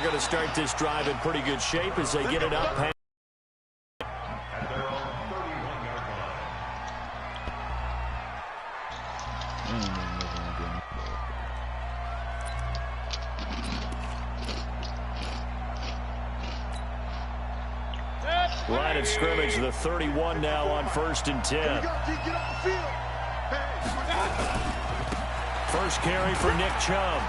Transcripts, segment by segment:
they're going to start this drive in pretty good shape as they get it up past. Line of scrimmage, the 31 now on 1st and 10. First carry for Nick Chubb.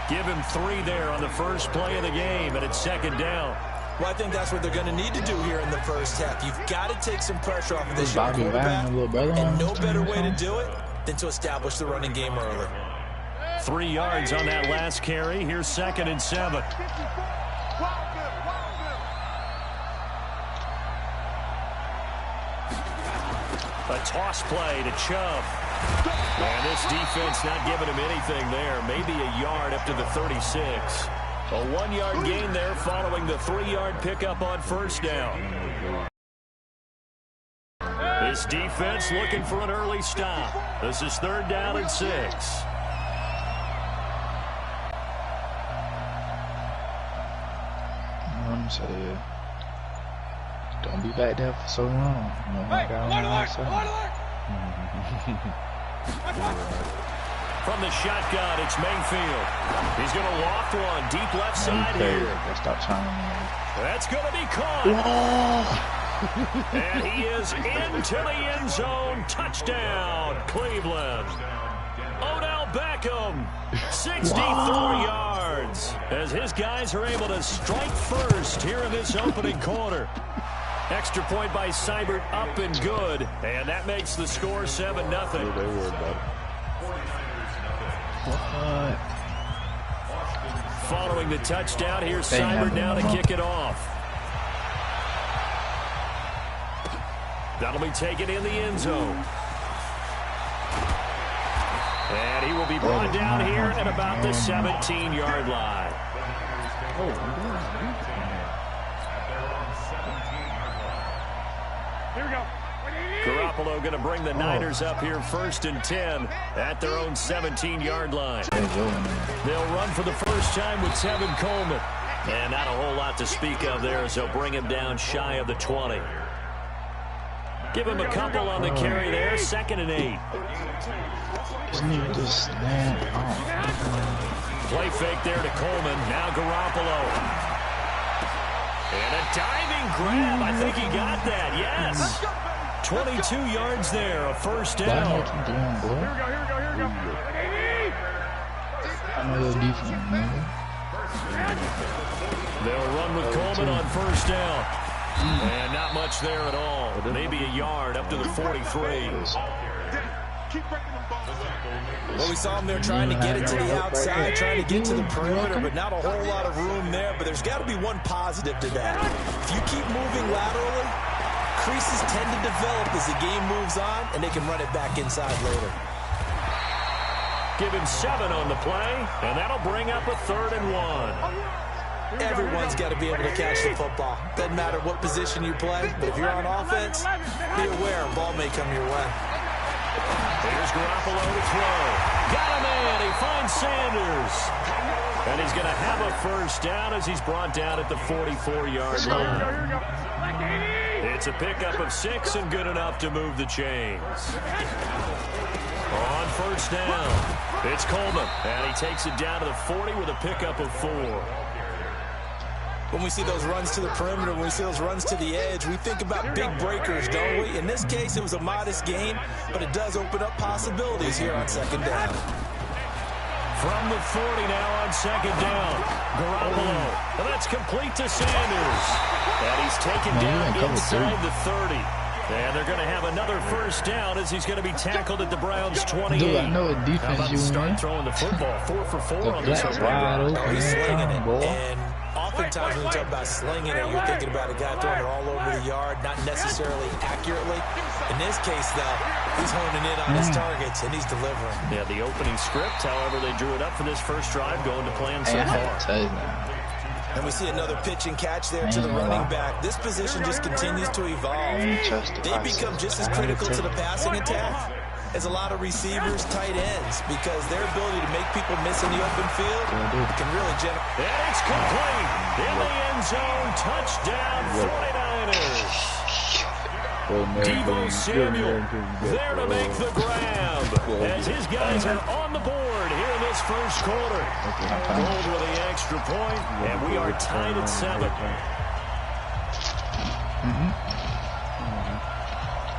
Give him 3 there on the first play of the game, and it's 2nd down. Well, I think that's what they're going to need to do here in the first half. You've got to take some pressure off of this young quarterback, and no better way to do it than to establish the running game early. 3 yards on that last carry. Here's 2nd and 7. A toss play to Chubb. And this defense not giving him anything there. Maybe a yard up to the 36. A 1-yard gain there following the 3-yard pickup on 1st down. This defense looking for an early stop. This is 3rd down and 6. Don't be back there for so long. From the shotgun, it's Mayfield. He's going to loft one deep left side here. That's going to be caught. And he is into the end zone. Touchdown, Cleveland. Odell Beckham, 64 yards. As his guys are able to strike first here in this opening quarter. Extra point by Seibert, up and good. And that makes the score 7-0. Following the touchdown, here's Seibert now to kick it off. That'll be taken in the end zone. And he will be brought down here at about the 17-yard line. Here we go. Garoppolo going to bring the Niners up here 1st and 10 at their own 17-yard line. They'll run for the first time with Tevin Coleman. And not a whole lot to speak of there as they'll bring him down shy of the 20. Give him a couple on the carry there. 2nd and 8. Play fake there to Coleman. Now Garoppolo. And a diving grab. I think he got that. Yes. 22 yards there. A 1st down. They'll run with Coleman on 1st down. And not much there at all. Maybe a yard up to the 43. Well, we saw him there trying to get it to the outside, trying to get to the perimeter, but not a whole lot of room there. But there's got to be one positive to that. If you keep moving laterally, creases tend to develop as the game moves on, and they can run it back inside later. Give him 7 on the play, and that'll bring up a 3rd and 1. Everyone's got to be able to catch the football. Doesn't matter what position you play, but if you're on offense, be aware a ball may come your way. Here's Garoppolo to throw. Got a man. He finds Sanders. And he's going to have a 1st down as he's brought down at the 44-yard line. It's a pickup of 6 and good enough to move the chains. On 1st down, it's Coleman. And he takes it down to the 40 with a pickup of 4. When we see those runs to the perimeter, when we see those runs to the edge, we think about big breakers, don't we? In this case, it was a modest gain, but it does open up possibilities here on 2nd down. From the 40 now on 2nd down. Garoppolo. And that's complete to Sanders. And he's taken down inside the 30. And they're going to have another 1st down as he's going to be tackled at the Browns' 28. Dude, I know what defense How about you start throwing the football? 4 for 4 on this one. He's slinging it. And oftentimes when you talk about slinging it, you're thinking about a guy throwing it all over the yard, not necessarily accurately. In this case, though, he's honing in on his targets, and he's delivering. Yeah, the opening script, however, they drew it up for this first drive, going to plan so far. And we see another pitch and catch there to the running back. This position just continues to evolve. They become just as critical to the passing attack is a lot of receivers, tight ends, because their ability to make people miss in the open field can really generate. And it's complete. In the end zone, touchdown 49ers. Deebo Samuel there to make the grab as his guys are on the board here in this first quarter. Gold with the extra point, and we are tied at 7.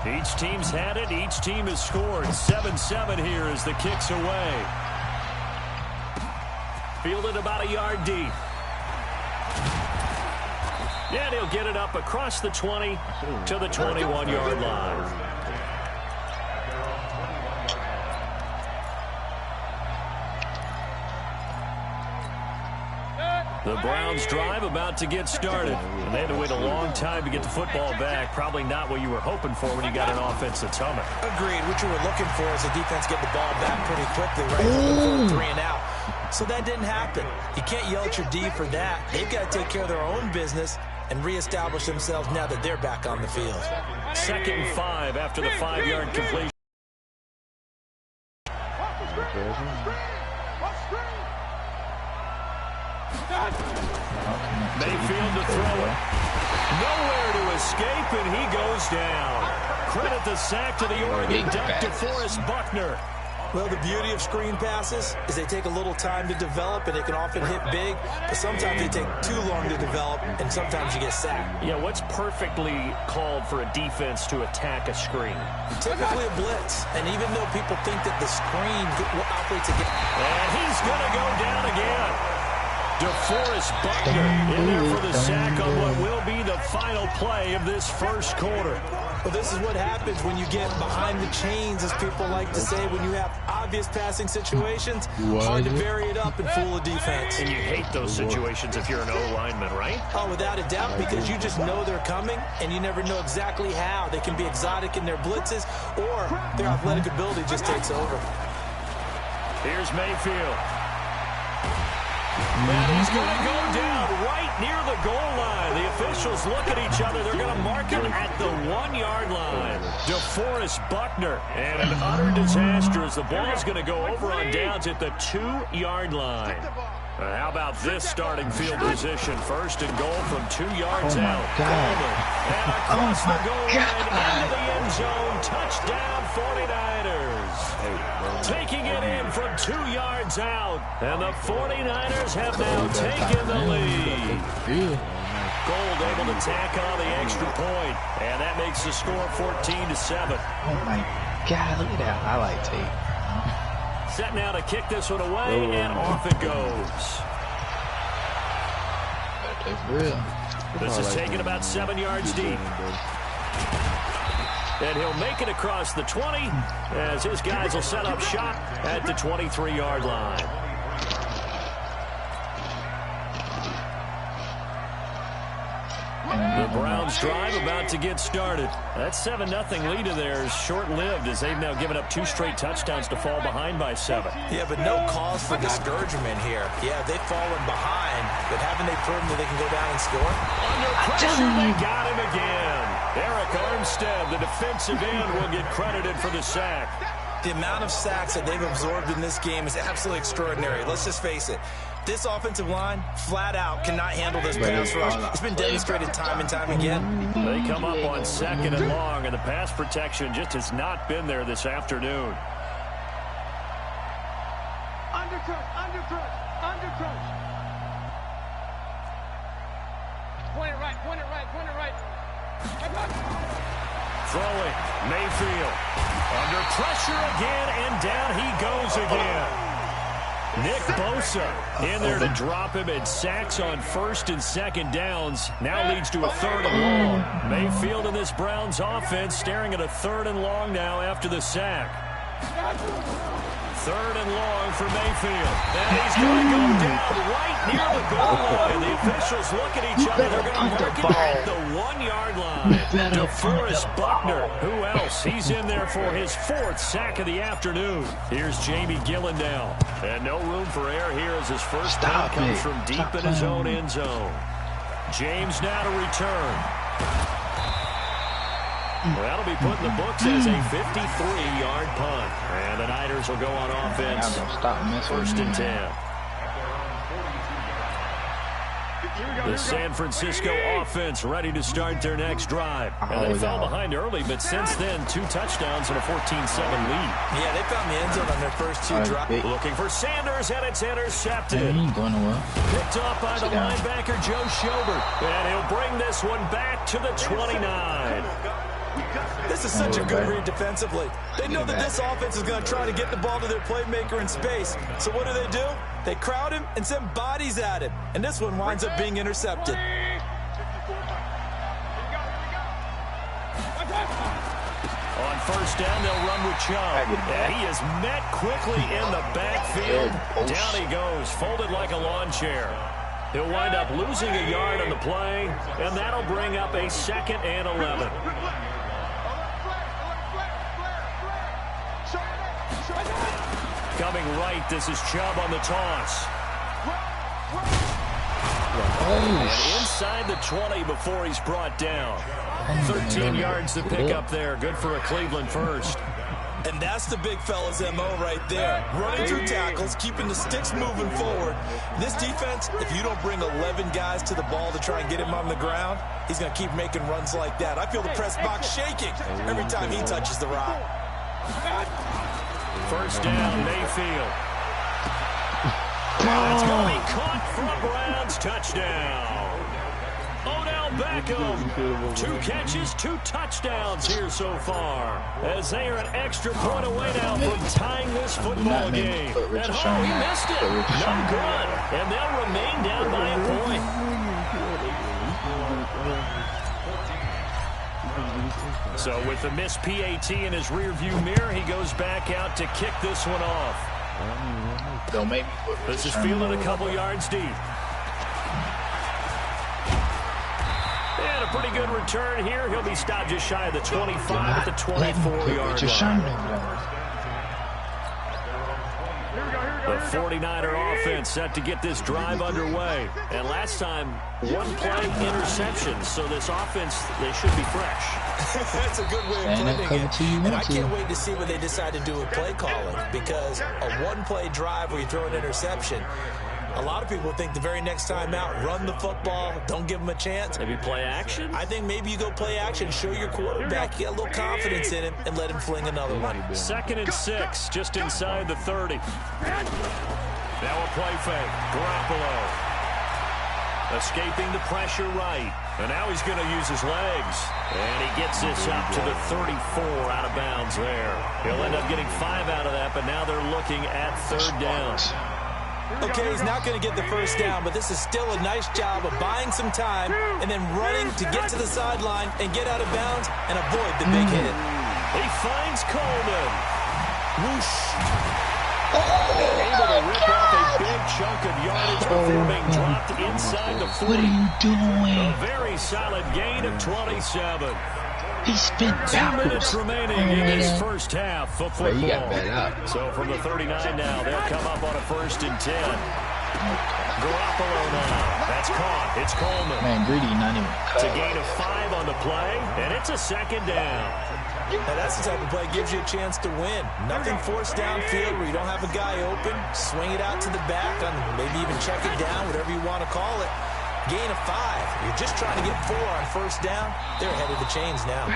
Each team's had it. Each team has scored. 7-7 here as the kick's away. Fielded about a yard deep. And he'll get it up across the 20 to the 21-yard line. The Browns drive about to get started. And they had to wait a long time to get the football back. Probably not what you were hoping for when you got an offense that's humming. Agreed. What you were looking for is the defense get the ball back pretty quickly, right? 3 and out. So that didn't happen. You can't yell at your D for that. They've got to take care of their own business and reestablish themselves now that they're back on the field. 2nd and 5 after the 5-yard completion. Mayfield to throw it. Nowhere to escape, and he goes down. Credit the sack to the Oregon Duck, DeForest Buckner. Well, the beauty of screen passes is they take a little time to develop, and they can often hit big, but sometimes they take too long to develop, and sometimes you get sacked. Yeah, what's perfectly called for a defense to attack a screen? Typically a blitz, and even though people think that the screen operates again. And he's going to go down again. DeForest Buckner in there for the sack on what will be the final play of this first quarter. Well, this is what happens when you get behind the chains, as people like to say, when you have obvious passing situations. Hard to vary it up and fool a defense. And you hate those situations if you're an O-lineman, right? Oh, without a doubt, because you just know they're coming, and you never know exactly how. They can be exotic in their blitzes, or their athletic ability just takes over. Here's Mayfield. And he's going to go down right near the goal line. The officials look at each other. They're going to mark him at the 1-yard line. DeForest Buckner. And an utter disaster as the ball's going to go over on downs at the 2-yard line. How about this starting field position? 1st and goal from 2 yards out. Coleman. And across the goal line into the end zone. Touchdown 49ers. Taking it in from 2 yards out. And the 49ers have now taken the lead. Gold able to tack on the extra point. And that makes the score 14-7. Oh my God, look at that highlight tape. Set now to kick this one away, and off it goes. This is taken about 7 yards deep. And he'll make it across the 20 as his guys will set up shop at the 23-yard line. The Browns drive about to get started. That 7-0 lead of theirs short-lived as they've now given up 2 straight touchdowns to fall behind by 7. Yeah, but no cause for discouragement here. Yeah, they've fallen behind, but haven't they proven that they can go down and score? Under pressure, they got him again. Eric Armstead, the defensive end, will get credited for the sack. The amount of sacks that they've absorbed in this game is absolutely extraordinary. Let's just face it. This offensive line, flat out, cannot handle this pass rush. It's been demonstrated time and time again. They come up on 2nd and long, and the pass protection just has not been there this afternoon. Undercrush. Point it right. Throwing, Mayfield. Under pressure again, and down he goes again. Nick Bosa in there to drop him, and sacks on 1st and 2nd downs. Now leads to a 3rd and long. Mayfield in this Browns offense staring at a 3rd and long now after the sack. 3rd and long for Mayfield. And he's going to go down right near the goal line. The officials look at each other. They're going to mark it at the 1-yard line. DeForest Buckner. Who else? He's in there for his 4th sack of the afternoon. Here's Jamie Gillen now. And no room for error here as his first down comes from deep in his own end zone. James now to return. Well, that'll be put in the books as a 53-yard punt. And the Niners will go on offense. First and 10. The San Francisco offense ready to start their next drive. And they fell behind early, but since then, 2 touchdowns and a 14-7 lead. Yeah, they found the end zone on their first 2 drives. Looking for Sanders, and it's intercepted. Picked off by the linebacker, Joe Schobert. And he'll bring this one back to the 29. This is such a good read defensively. They know that this offense is going to try to get the ball to their playmaker in space. So what do? They crowd him and send bodies at him. And this one winds up being intercepted. On first down, they'll run with Chubb. And he is met quickly in the backfield. Down he goes, folded like a lawn chair. He'll wind up losing a yard on the play, and that'll bring up a 2nd and 11. Coming right, this is Chubb on the toss. And inside the 20 before he's brought down. 13 yards to pick up there. Good for a Cleveland first. And that's the big fella's MO right there. Running through tackles, keeping the sticks moving forward. This defense, if you don't bring 11 guys to the ball to try and get him on the ground, he's going to keep making runs like that. I feel the press box shaking every time he touches the rock. First down, Mayfield. It's going to be caught for a Browns touchdown. Odell Beckham, 2 catches, 2 touchdowns here so far. As they are an extra point away now from tying this football game. At home, he missed it. No good. And they'll remain down by a point. So with the missed PAT in his rearview mirror, he goes back out to kick this one off. This is fielded a couple yards deep. And a pretty good return here. He'll be stopped just shy of the 25 at the 24-yard line. The 49er offense set to get this drive underway. And last time, 1 play interception. So this offense, they should be fresh. That's a good way of putting it. And I can't wait to see what they decide to do with play calling. Because a 1-play drive where you throw an interception, a lot of people think the very next time out, run the football, don't give them a chance. Maybe play action? I think maybe you go play action, show your quarterback, get a little confidence in him, and let him fling another one. 2nd and 6, just inside the 30. Now a play fake. Garoppolo escaping the pressure right. And now he's going to use his legs. And he gets this up to the 34 out of bounds there. He'll end up getting 5 out of that, but now they're looking at 3rd down. Okay, he's not going to get the first down, but this is still a nice job of buying some time and then running to get to the sideline and get out of bounds and avoid the big hit. He finds Coleman. Whoosh. Able to rip off a big chunk of yardage before being dropped inside the 40. What are you doing? A very solid gain of 27. He spin backwards. 2 minutes remaining in this first half of football. He got bet up. So from the 39 now, they'll come up on a 1st and 10. Garoppolo now. That's caught. It's Coleman. Man, Greedy not even cut. It's a gain of 5 on the play, and it's a 2nd down. Now that's the type of play that gives you a chance to win. Nothing forced downfield where you don't have a guy open. Swing it out to the back, on maybe even check it down, whatever you want to call it. Gain of 5. You're just trying to get 4 on first down. They're ahead of the chains now.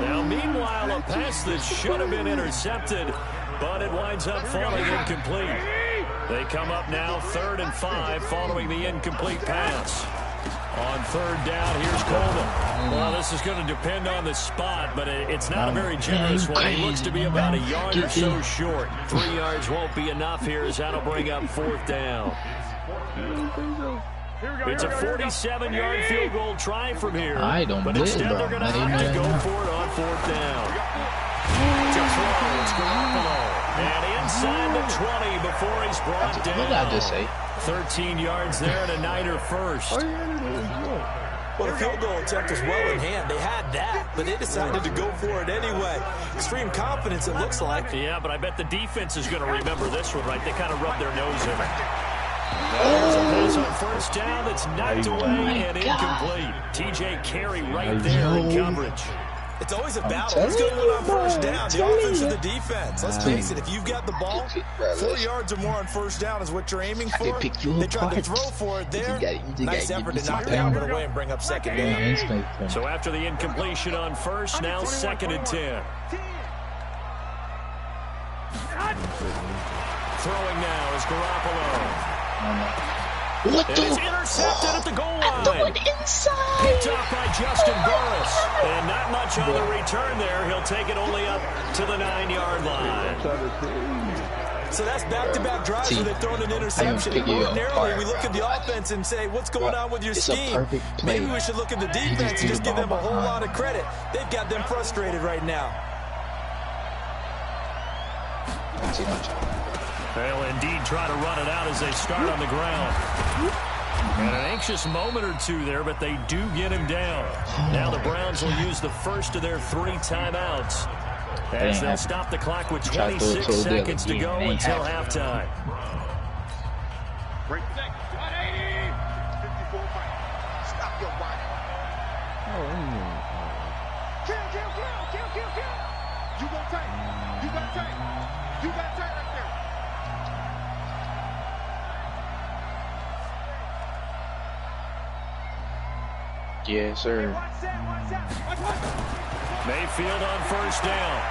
Now, meanwhile, a pass that should have been intercepted, but it winds up falling incomplete. They come up now 3rd and 5 following the incomplete pass. On 3rd down, here's Coleman. Well, this is going to depend on the spot, but it's not a very generous one. He looks to be about a yard or so short. 3 yards won't be enough here as that'll bring up 4th down. It's a 47-yard field goal try from here. But instead they're going to have to go for it on 4th down. To throw, it's Garoppolo. And inside the 20 before he's brought down. What did I just say? 13 yards there and a Niner first. Well, the field goal attempt was well in hand. They had that, but they decided to go for it anyway. Extreme confidence, it looks like. Yeah, but I bet the defense is going to remember this one, right? They kind of rubbed their nose in it. There's a pass on first down that's knocked away and incomplete. TJ Carey right there in coverage. It's always a battle. Who's going to win on first down? The offense or the defense? Let's face it, if you've got the ball, 4 yards or more on first down is what you're aiming for. They tried to throw for it there. Nice effort to knock the helmet away and bring up second down. So after the incompletion on first, now 2nd and 10. Throwing now is Garoppolo. What the? It's intercepted at the goal line. Throwing inside. Picked off by Justin Burris. And not much on the return there. He'll take it only up to the 9-yard line. So that's back-to-back drives where they've thrown an interception. Ordinarily, we look at the offense and say, what's going on with your scheme? Maybe we should look at the defense and just give them a whole lot of credit. They've got them frustrated right now. They'll indeed try to run it out as they start on the ground. And an anxious moment or two there, but they do get him down. Now the Browns will use the first of their 3 timeouts as they'll stop the clock with 26 seconds to go until halftime. Break 180. 54 fight. Stop your body. Kill. You got tight. You got tight right there. Yes, sir. Mayfield on first down.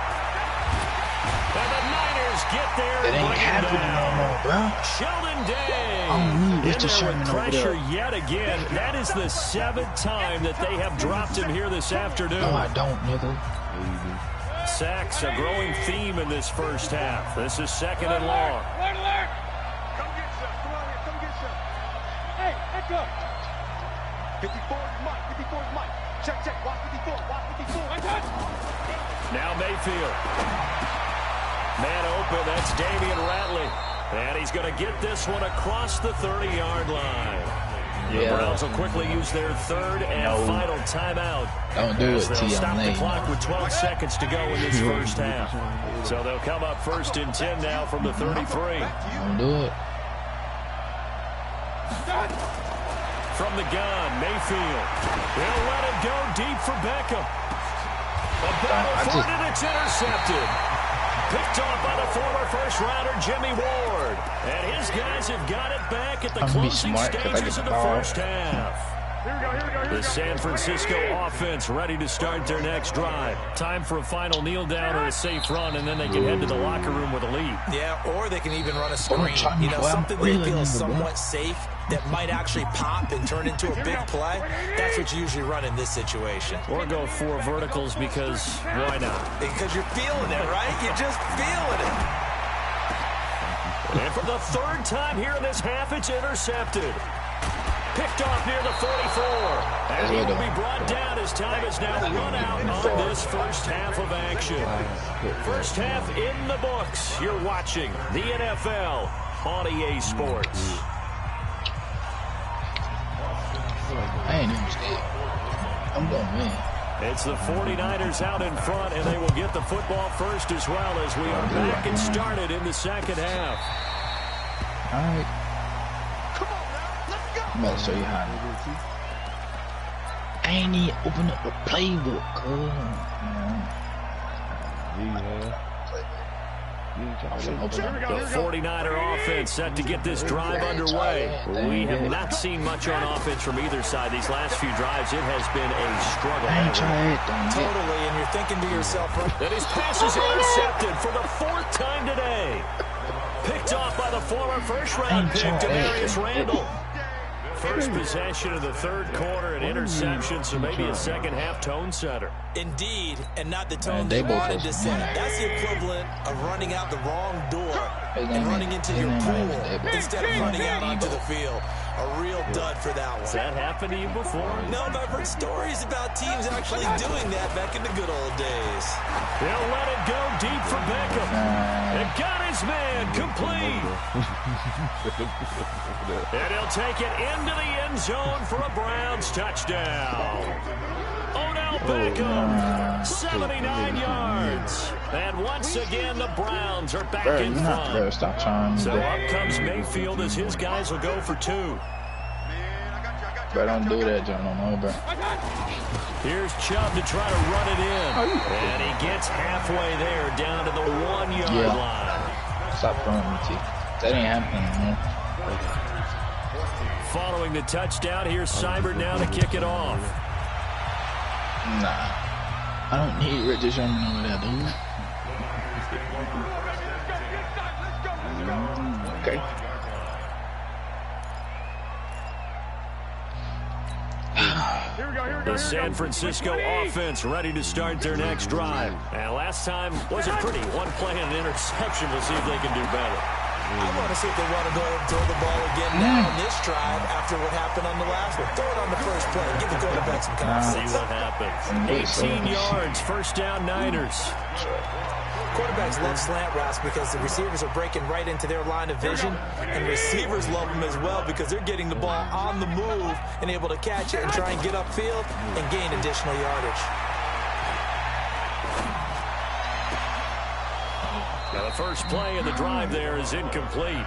And the Niners get there. It ain't happening no more, bro. Sheldon Day. Oh, in there with pressure yet again. That is the 7th time that they have dropped him here this afternoon. No, I don't, nigga. Sacks, a growing theme in this first half. This is 2nd and long. Come get some. Come on here. Come get some. Hey, let's go. 54 is Mike. 54 is Mike. Check. Watch 54. Now Mayfield. Man open. That's Damian Ratley. And he's going to get this one across the 30-yard line. The Browns will quickly use their 3rd and final timeout. Don't do it, They'll stop the clock with 12 seconds to go in this first half. So they'll come up 1st and 10 now from the 33. Don't do it. From the gun, Mayfield. He'll let it go deep for Beckham. A battle for it, and it's intercepted. Picked off by the former first-rounder Jimmy Ward. And his guys have got it back at the closing stages of the first half. The San Francisco offense ready to start their next drive. Time for a final kneel down or a safe run, and then they can head to the locker room with a lead. Yeah, or they can even run a screen. You know, something they feel somewhat safe that might actually pop and turn into a big play. That's what you usually run in this situation. Or go 4 verticals because why not? Because you're feeling it, right? You're just feeling it. And for the 3rd time here in this half, it's intercepted. Picked off near the 44. And he will be brought down as time is now run out on this first half of action. First half in the books. You're watching the NFL on EA Sports. I ain't even scared. I'm going to win. It's the 49ers out in front, and they will get the football first as well as we are back and started in the second half. All right. I'm about to show you how. I ain't even open up the playbook, The 49er offense set to get this drive underway. We have not seen much on offense from either side. These last few drives, it has been a struggle. Totally, and you're thinking to yourself, that his pass is intercepted for the 4th time today. Picked off by the former first-round pick, Demarius Randall. First possession of the 3rd quarter, an interception, so maybe a second-half tone setter. Indeed, and not the tone they wanted to set. That's the equivalent of running out the wrong door and running into your pool instead of running out onto the field. A real dud for that one. Has that happened to you before? No, but I've heard stories about teams actually doing that back in the good old days. He'll let it go deep for Beckham. And got his man complete. And he'll take it into the end zone for a Browns touchdown. Odell Beckham, 79 yards. And once again, the Browns are back in front. So up comes Mayfield as his guys will go for 2. Bro, don't do that, John. No, bro. Here's Chubb to try to run it in. And he gets halfway there, down to the 1-yard line. Stop throwing me, T. That ain't happening, man. Following the touchdown, here's Seibert now to kick it off. Nah. I don't need Richard Sherman over there, dude. Okay. The San Francisco offense ready to start their next drive. And last time wasn't pretty. One play and an interception. We'll see if they can do better. I want to see if they want to go ahead and throw the ball again now on this drive after what happened on the last one. Throw it on the first play. Give the quarterback some confidence. See what happens. 18 yards, first down Niners. Quarterbacks love slant routes because the receivers are breaking right into their line of vision, and receivers love them as well because they're getting the ball on the move and able to catch it and try and get upfield and gain additional yardage. Now the first play of the drive there is incomplete.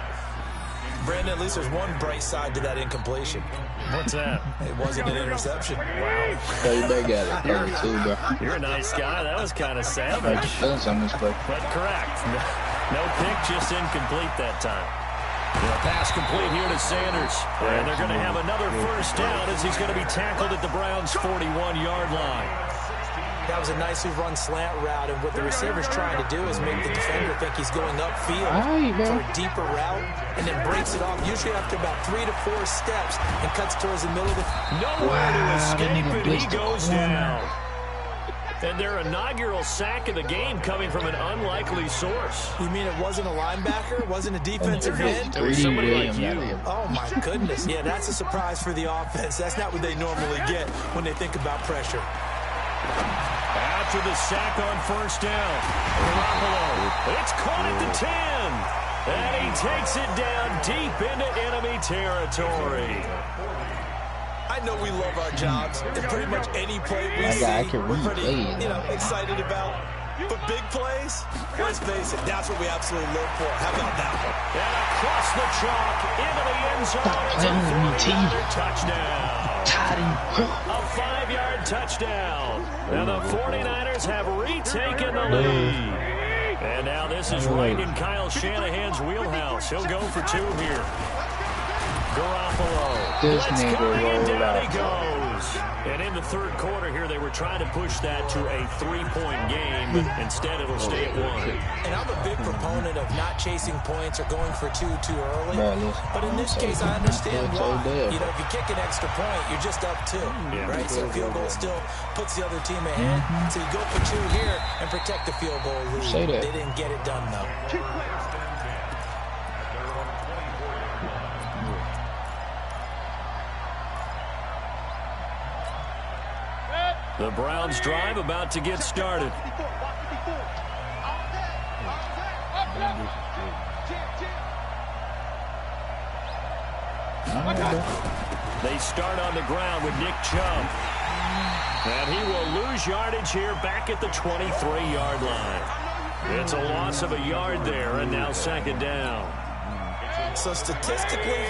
Brandon, at least there's one bright side to that incompletion. What's that? It wasn't an interception. Wow. So you better get it. Cover too, bro. You're a nice guy. That was kind of savage. On this play. But correct. No pick, just incomplete that time. The pass complete here to Sanders. And they're going to have another first down as he's going to be tackled at the Browns' 41-yard line. That was a nicely run slant route, and what the receiver's trying to do is make the defender think he's going upfield for a deeper route, and then breaks it off, usually after about 3 to 4 steps, and cuts towards the middle of the... Nowhere to escape, and he goes down. And their inaugural sack of the game coming from an unlikely source. You mean it wasn't a linebacker? It wasn't a defensive end? It was somebody like you. Oh, my goodness. Yeah, that's a surprise for the offense. That's not what they normally get when they think about pressure. After the sack on first down, Garoppolo, it's caught at the 10. And he takes it down deep into enemy territory. I know we love our jobs, and pretty much any play we see, we're pretty, excited about. But big plays, let's face it, that's what we absolutely look for. How about that one? And across the chalk, into the end zone, it's a 40-yard touchdown. A 5-yard touchdown. Now the 49ers have retaken the lead. And now this is right in Kyle Shanahan's wheelhouse. He'll go for 2 here. Garoppolo. This nigga and down rolled he goes. And in the third quarter here, they were trying to push that to a 3-point game, but instead it'll stay at 1. And I'm a big proponent of not chasing points or going for 2 too early. But in this case, I understand why. If you kick an extra point, you're just up 2, right? So field goal still puts the other team ahead. So you go for 2 here and protect the field goal lead. They didn't get it done, though. The Browns drive about to get started. They start on the ground with Nick Chubb. And he will lose yardage here back at the 23-yard line. It's a loss of a yard there, and now second down. So statistically,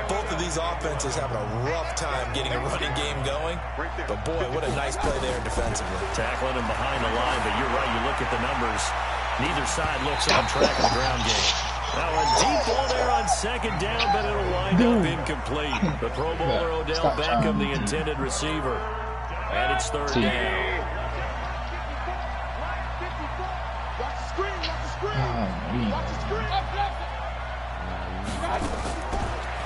both of these offenses having a rough time getting a running game going. But boy, what a nice play there defensively. Tackling him behind the line, but you're right, you look at the numbers. Neither side looks on track in the ground game. Now a deep ball there on second down, but it'll wind up incomplete. The Pro Bowler Odell Beckham, the intended receiver. And it's third down.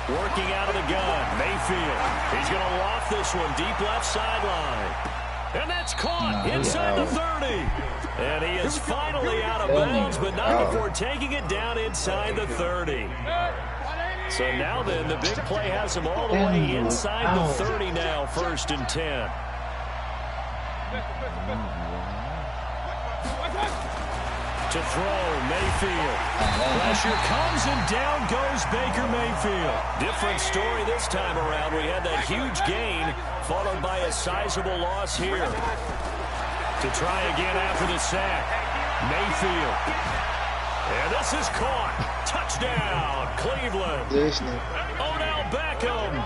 Working out of the gun, Mayfield. He's going to loft this one deep left sideline. And that's caught inside the 30. And he is finally out of bounds, but not before taking it down inside the 30. So now then, the big play has him all the way inside the 30 now, 1st and 10. To throw, Mayfield. Pressure comes and down goes Baker Mayfield. Different story this time around. We had that huge gain followed by a sizable loss here. To try again after the sack. Mayfield. And this is caught. Touchdown, Cleveland. Odell Beckham.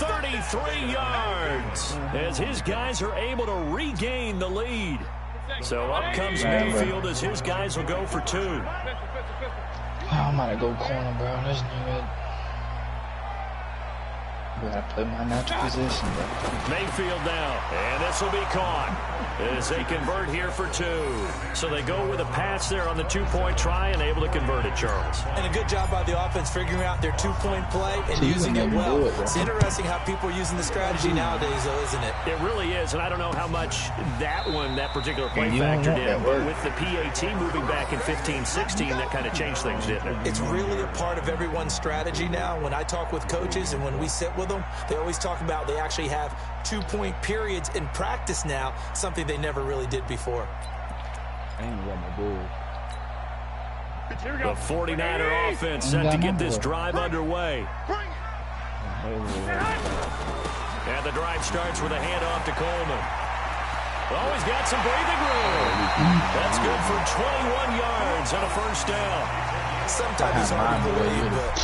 33 33 yards as his guys are able to regain the lead. So up comes Mayfield as his guys will go for 2. I'm about to go corner, bro. This nigga. I gotta play my natural position, bro. Mayfield now, and this will be caught as they convert here for 2. So they go with a pass there on the 2-point try and able to convert it, Charles. And a good job by the offense figuring out their 2-point play and So using it well. It's interesting how people are using the strategy nowadays, though, isn't it? It really is, and I don't know how much that particular play factored in, but with the PAT moving back in 15-16, that kind of changed things, didn't it? It's really a part of everyone's strategy now. When I talk with coaches and when we sit with them, they always talk about they actually have 2-point periods in practice now, something they never really did before. The 49er offense set to get this drive underway. And the drive starts with a handoff to Coleman. Oh, he's got some breathing room. That's good for 21 yards on a first down. Sometimes it's hard to believe, but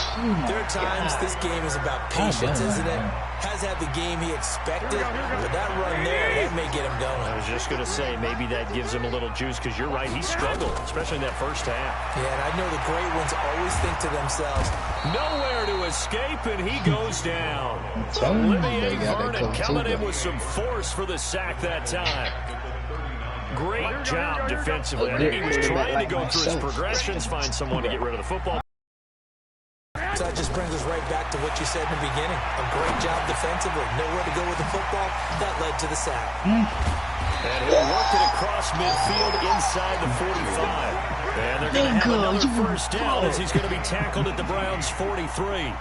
there are times this game is about patience, isn't it? Has had the game he expected, but that run there, that may get him going. I was just going to say, maybe that gives him a little juice, because you're right, he struggled, especially in that first half. Yeah, and I know the great ones always think to themselves, nowhere to escape, and he goes down. Olivier Vernon coming in with some force for the sack that time. Great job defensively. I think he was trying to go through his progressions, find someone to get rid of the football. So that just brings us right back to what you said in the beginning. A great job defensively. Nowhere to go with the football. That led to the sack. And he'll work it across midfield inside the 45. And they're going to have another first down as he's going to be tackled at the Browns' 43.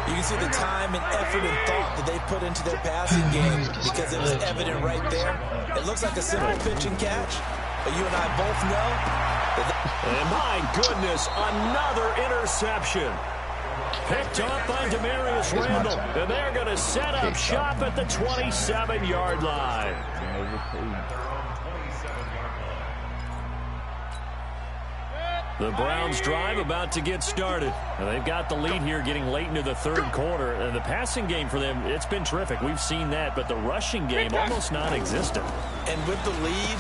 You can see the time and effort and thought that they put into their passing game because it was evident right there. It looks like a simple pitch and catch, but you and I both know that and my goodness, another interception. Picked off by Demarius Randall, and they're going to set up shop at the 27-yard line. The Browns drive about to get started. Now, they've got the lead here getting late into the third quarter. And the passing game for them, it's been terrific. We've seen that, but the rushing game almost non-existent. And with the lead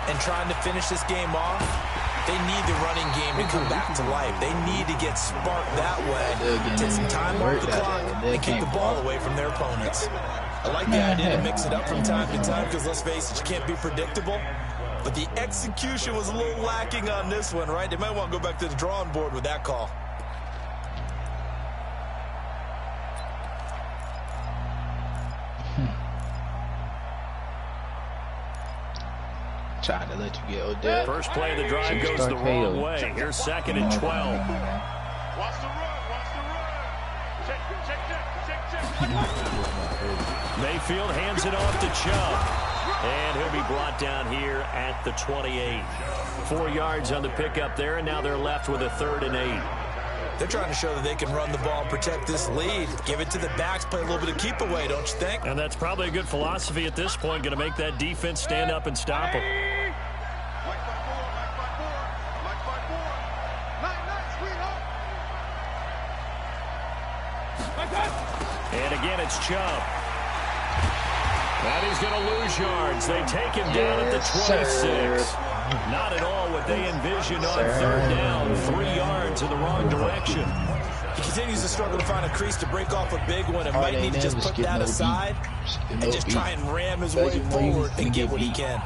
and trying to finish this game off, they need the running game to come back to life. They need to get sparked that way, take some time off the clock, and keep the ball away from their opponents. I like the idea to mix it up from time to time because, let's face it, you can't be predictable. But the execution was a little lacking on this one, right? They might want to go back to the drawing board with that call. Trying to let you get Odell. First play of the drive goes the wrong way. Here's 2nd and 12. Watch the run, watch the run. Check. Mayfield hands it off to Chubb. And he'll be brought down here at the 28. 4 yards on the pickup there, and now they're left with a 3rd and 8. They're trying to show that they can run the ball and protect this lead. Give it to the backs, play a little bit of keep away, don't you think? And that's probably a good philosophy at this point, going to make that defense stand up and stop them. And again, it's Chubb. And he's going to lose yards. They take him down at the 26. Not at all what they envisioned on 3rd down. 3 yards in the wrong direction. He continues to struggle to find a crease to break off a big one and might need to just put that aside and just try and ram his way forward and get what he can.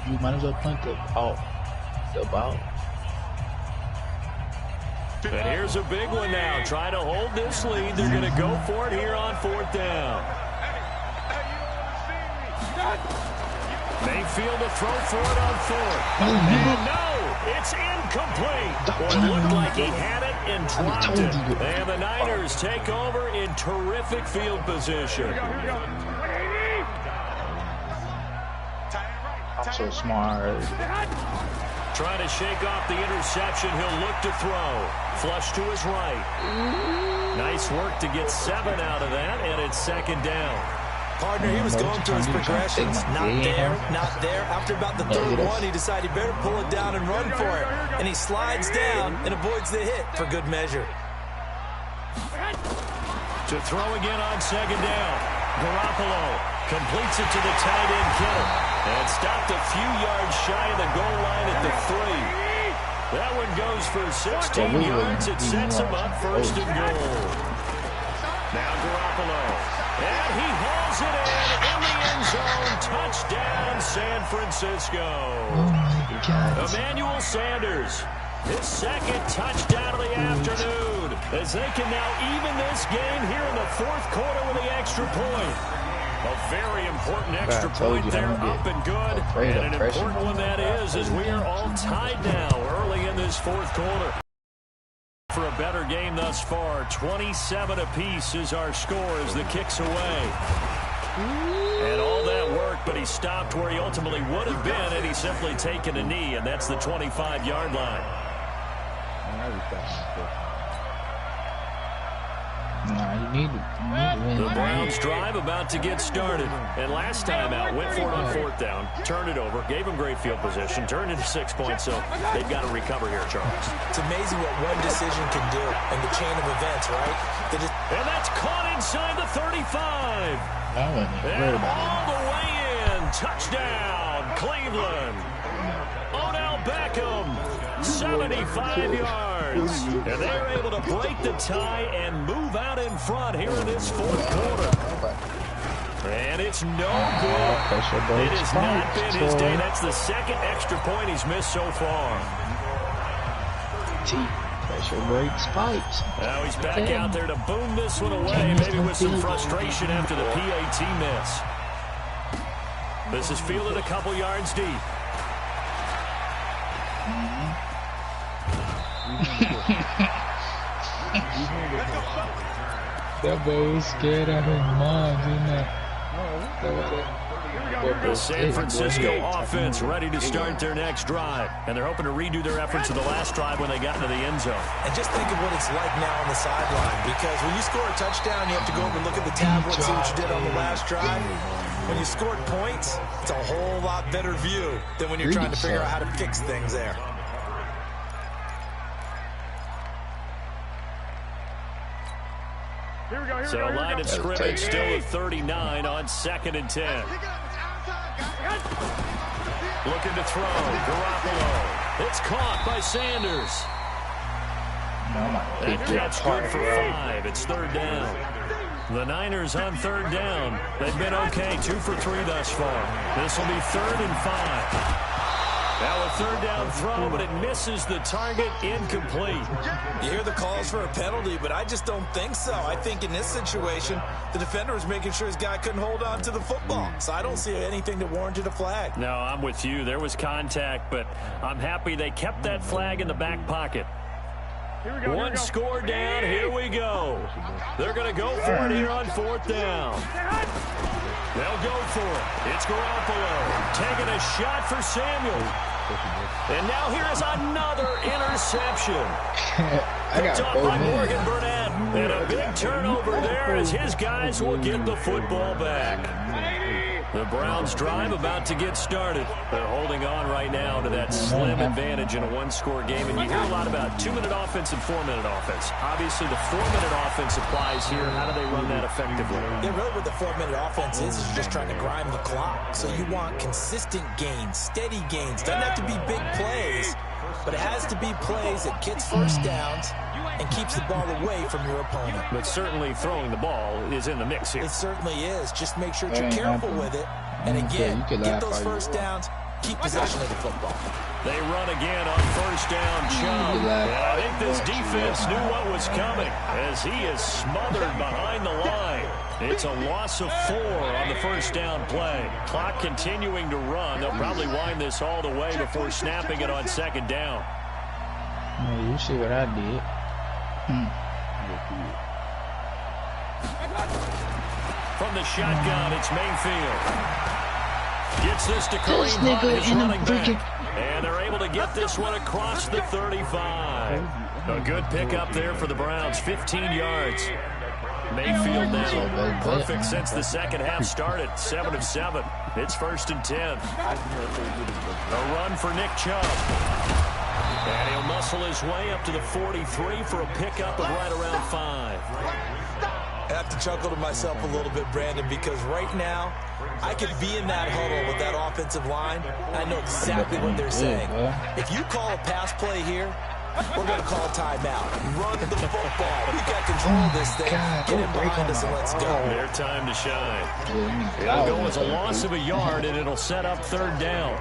You might as well punt the ball. And here's a big one now. Trying to hold this lead. They're going to go for it here on 4th down. Mayfield to throw for it on 4th. And no, it's incomplete. Well, it looked like he had it and dropped it. And the Niners take over in terrific field position. I'm so smart. Trying to shake off the interception. He'll look to throw. Flush to his right. Nice work to get 7 out of that, and it's 2nd down. Partner, he was going through his progressions. Not there, not there. After about the 3rd one, he decided he better pull it down and run for it. And he slides down and avoids the hit for good measure. To throw again on second down. Garoppolo completes it to the tight end Kittle. And stopped a few yards shy of the goal line at the 3. That one goes for 16 yards. It sets him up first and goal. Now Garoppolo. And he hauls it in the end zone. Touchdown, San Francisco. Oh, my God. Emmanuel Sanders. His second touchdown of the afternoon, as they can now even this game here in the fourth quarter with the extra point. A very important extra point there, up and good. And an important one that is, as we are all tied now early in this fourth quarter. For a better game thus far, 27 apiece is our score as the kick's away. And all that work, but he stopped where he ultimately would have been, and he's simply taken a knee, and that's the 25-yard line. Nah, you need to win. The Browns drive about to get started. And last time out, went for it on fourth down, turned it over, gave them great field position, turned into 6 points, so they've got to recover here, Charles. It's amazing what one decision can do in the chain of events, right? And that's caught inside the 35. And all the way in. Touchdown, Cleveland. Odell Beckham, 75 yards. And they're able to break the tie and move out in front here in this fourth quarter. And it's no good. It has not been his day. That's the second extra point he's missed so far. Pressure breaks pipes. Now he's back out there to boom this one away, maybe with some frustration after the PAT miss. This is fielded a couple yards deep. That boy was scared out of his mind, didn't The San Francisco offense ready to start their next drive. And they're hoping to redo their efforts of the last drive when they got into the end zone. And just think of what it's like now on the sideline. Because when you score a touchdown, you have to go over and look at the tablet, see what you did on the last drive. When you scored points, it's a whole lot better view than when you're trying to figure out how to fix things there. So line of scrimmage still at 39 on 2nd and 10. Looking to throw. Garoppolo. It's caught by Sanders. That catch good for 5. It's 3rd down. The Niners on 3rd down. They've been okay. 2 for 3 thus far. This will be 3rd and 5. Now a 3rd down throw, but it misses the target, incomplete. You hear the calls for a penalty, but I just don't think so. I think in this situation, the defender was making sure his guy couldn't hold on to the football. So I don't see anything that warranted a flag. No, I'm with you. There was contact, but I'm happy they kept that flag in the back pocket. One score down. Here we go. They're going to go for it here on 4th down. They'll go for it. It's Garoppolo taking a shot for Samuel. And now here's another interception. Picked off by Morgan Burnett. And a big turnover there as his guys will get the football back. The Browns drive about to get started. They're holding on right now to that slim advantage in a one-score game. And you hear a lot about 2-minute offense and 4-minute offense. Obviously, the 4-minute offense applies here. How do they run that effectively? Yeah, really what the 4-minute offense is you're just trying to grind the clock. So you want consistent gains, steady gains. Doesn't have to be big plays, but it has to be plays that gets first downs and keeps the ball away from your opponent. But certainly throwing the ball is in the mix here. It certainly is. Just make sure that you're careful with it. And again, get those first downs, keep possession of the football. They run again on 1st down, Chubb. And I think this defense knew what was coming as he is smothered behind the line. It's a loss of 4 on the 1st down play. Clock continuing to run. They'll probably wind this all the way before snapping it on 2nd down. Yeah, you see what I did. From the shotgun, it's Mayfield. Gets this to Kareem Hunt, his running back. And they're able to get this one across the 35. A good pickup there for the Browns, 15 yards. Mayfield now perfect since the second half started, 7 of 7. It's 1st and 10. A run for Nick Chubb. And he'll muscle his way up to the 43 for a pickup of right around 5. have to chuckle to myself a little bit, Brandon, because right now I could be in that huddle with that offensive line. I know exactly what they're saying. If you call a pass play here, we're going to call a timeout. Run the football. We got control of this thing. Get him behind us and let's go. Their time to shine. It'll go as a loss of a yard, and it'll set up third down.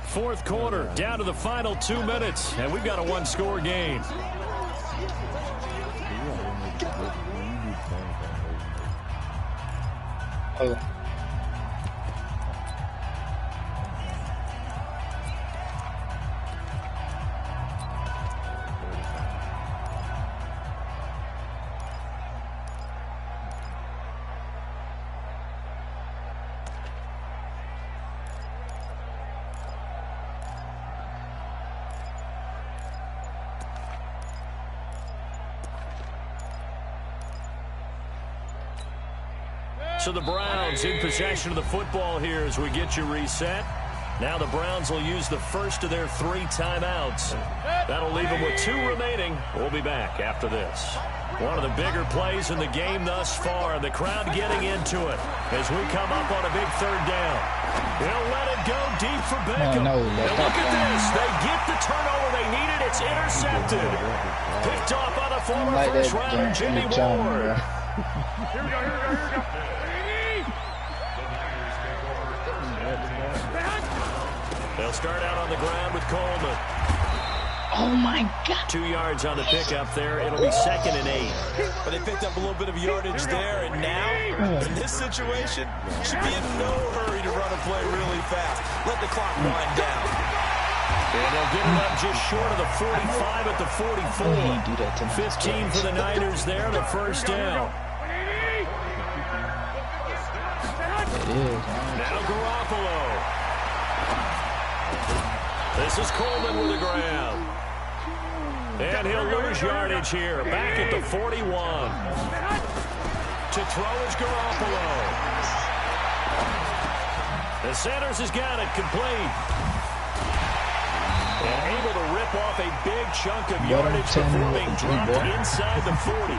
Fourth quarter, down to the final 2 minutes, and we've got a one-score game. So the Browns in possession of the football here as we get you reset. Now the Browns will use the first of their 3 timeouts. That'll leave them with 2 remaining. We'll be back after this. One of the bigger plays in the game thus far. The crowd getting into it as we come up on a big third down. He'll let it go deep for Beckham. And look at this. They get the turnover they needed. It's intercepted. Picked off by the former first rounder, Jimmy Ward. Here we go. They'll start out on the ground with Coleman. Oh, my God. 2 yards on the pickup there. It'll be 2nd and 8. But they picked up a little bit of yardage there, and now, in this situation, should be in no hurry to run a play really fast. Let the clock wind down. And they'll get it up just short of the 45 at the 44. 15 for the Niners there, the first down. Now Garoppolo. This is Coleman with the grab. And he'll lose yardage here. Back at the 41. To throw is Garoppolo. The Sanders has got it complete. And able to rip off a big chunk of yardage before being dropped inside the 40.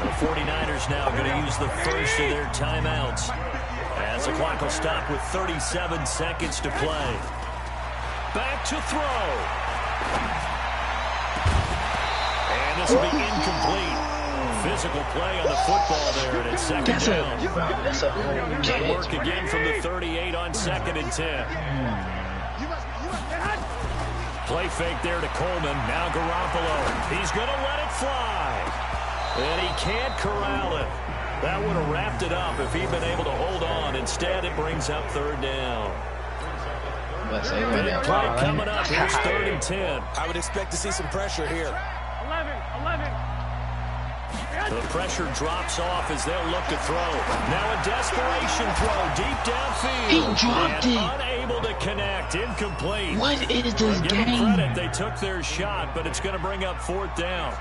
The 49ers now going to use the first of their timeouts, as the clock will stop with 37 seconds to play. Back to throw. And this will be incomplete. Physical play on the football there, and it's 2nd down. That's a whole Good work again from the 38 on 2nd and 10. Play fake there to Coleman. Now Garoppolo. He's going to let it fly. And he can't corral it. That would have wrapped it up if he'd been able to hold on. Instead, it brings up third down. Big play coming up. Here's 3rd and 10. I would expect to see some pressure here. 11. The pressure drops off as they'll look to throw. Now a desperation throw deep downfield. He dropped it. Unable to connect. Incomplete. What is this Give game? them credit. They took their shot, but it's going to bring up 4th down.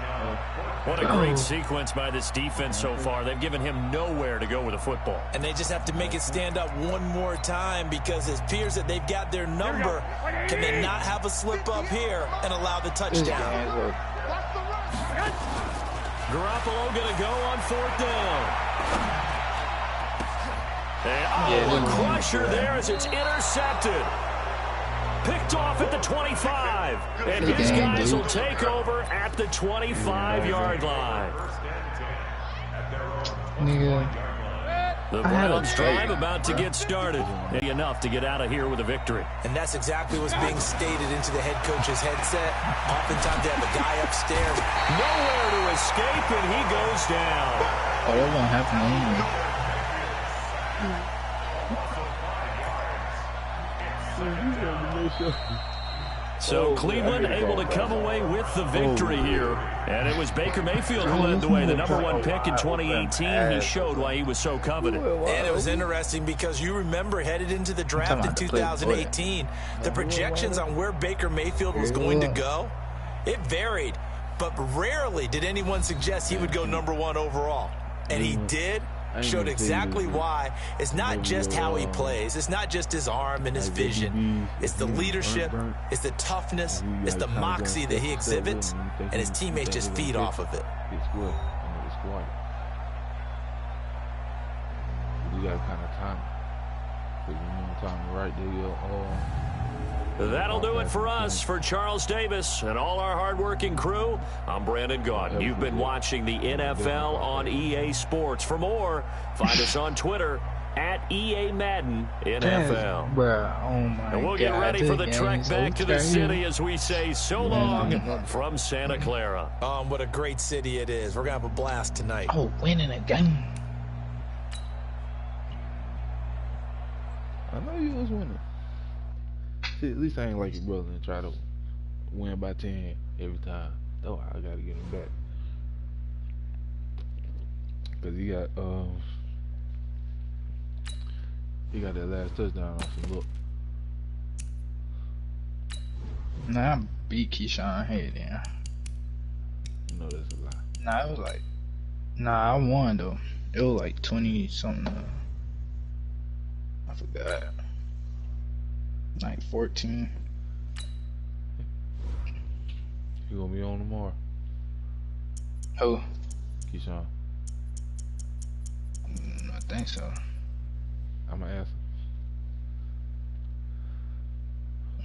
What a great sequence by this defense so far. They've given him nowhere to go with the football. And they just have to make it stand up one more time, because it appears that they've got their number. Can they not have a slip up here and allow the touchdown? Garoppolo going to go on 4th down. And, a crusher there as it's intercepted. Picked off at the 25. And his guys will take over at the 25-yard line. The Browns drive about to get started. Enough to get out of here with a victory. And that's exactly what's being stated into the head coach's headset. Oftentimes they have a guy upstairs. Nowhere to escape, and he goes down. Oh, that won't happen anyway. So Cleveland able to come away with the victory here. And it was Baker Mayfield who led the way. The #1 pick in 2018. He showed why he was so coveted. And it was interesting because you remember headed into the draft in 2018, the projections on where Baker Mayfield was going to go, it varied. But rarely did anyone suggest he would go #1 overall. And he did, showed exactly why. It's not just how he plays. It's not just his arm and his vision. It's the leadership. It's the toughness. It's the moxie that he exhibits, and his teammates just feed off of it. You got to kind of time. Because you know time right there. That'll do it for us. For Charles Davis and all our hardworking crew, I'm Brandon Gaudin. You've been watching the NFL on EA Sports. For more, find us on Twitter at EA Madden NFL. Oh my and we'll get ready for the trek back to the city as we say so long from Santa Clara. What a great city it is. We're going to have a blast tonight. Oh, winning again. I know you was winning. See, at least I ain't like your brother and try to win by 10 every time. Though I gotta get him back. Cause he got that last touchdown on some look. Nah, I beat Keyshawn Head then. You know that's a lie. Nah, it was like, I won though. It was like 20 something. I forgot. Like 14. You gonna be on tomorrow? Who? Keyshawn. I think so. I'ma ask him.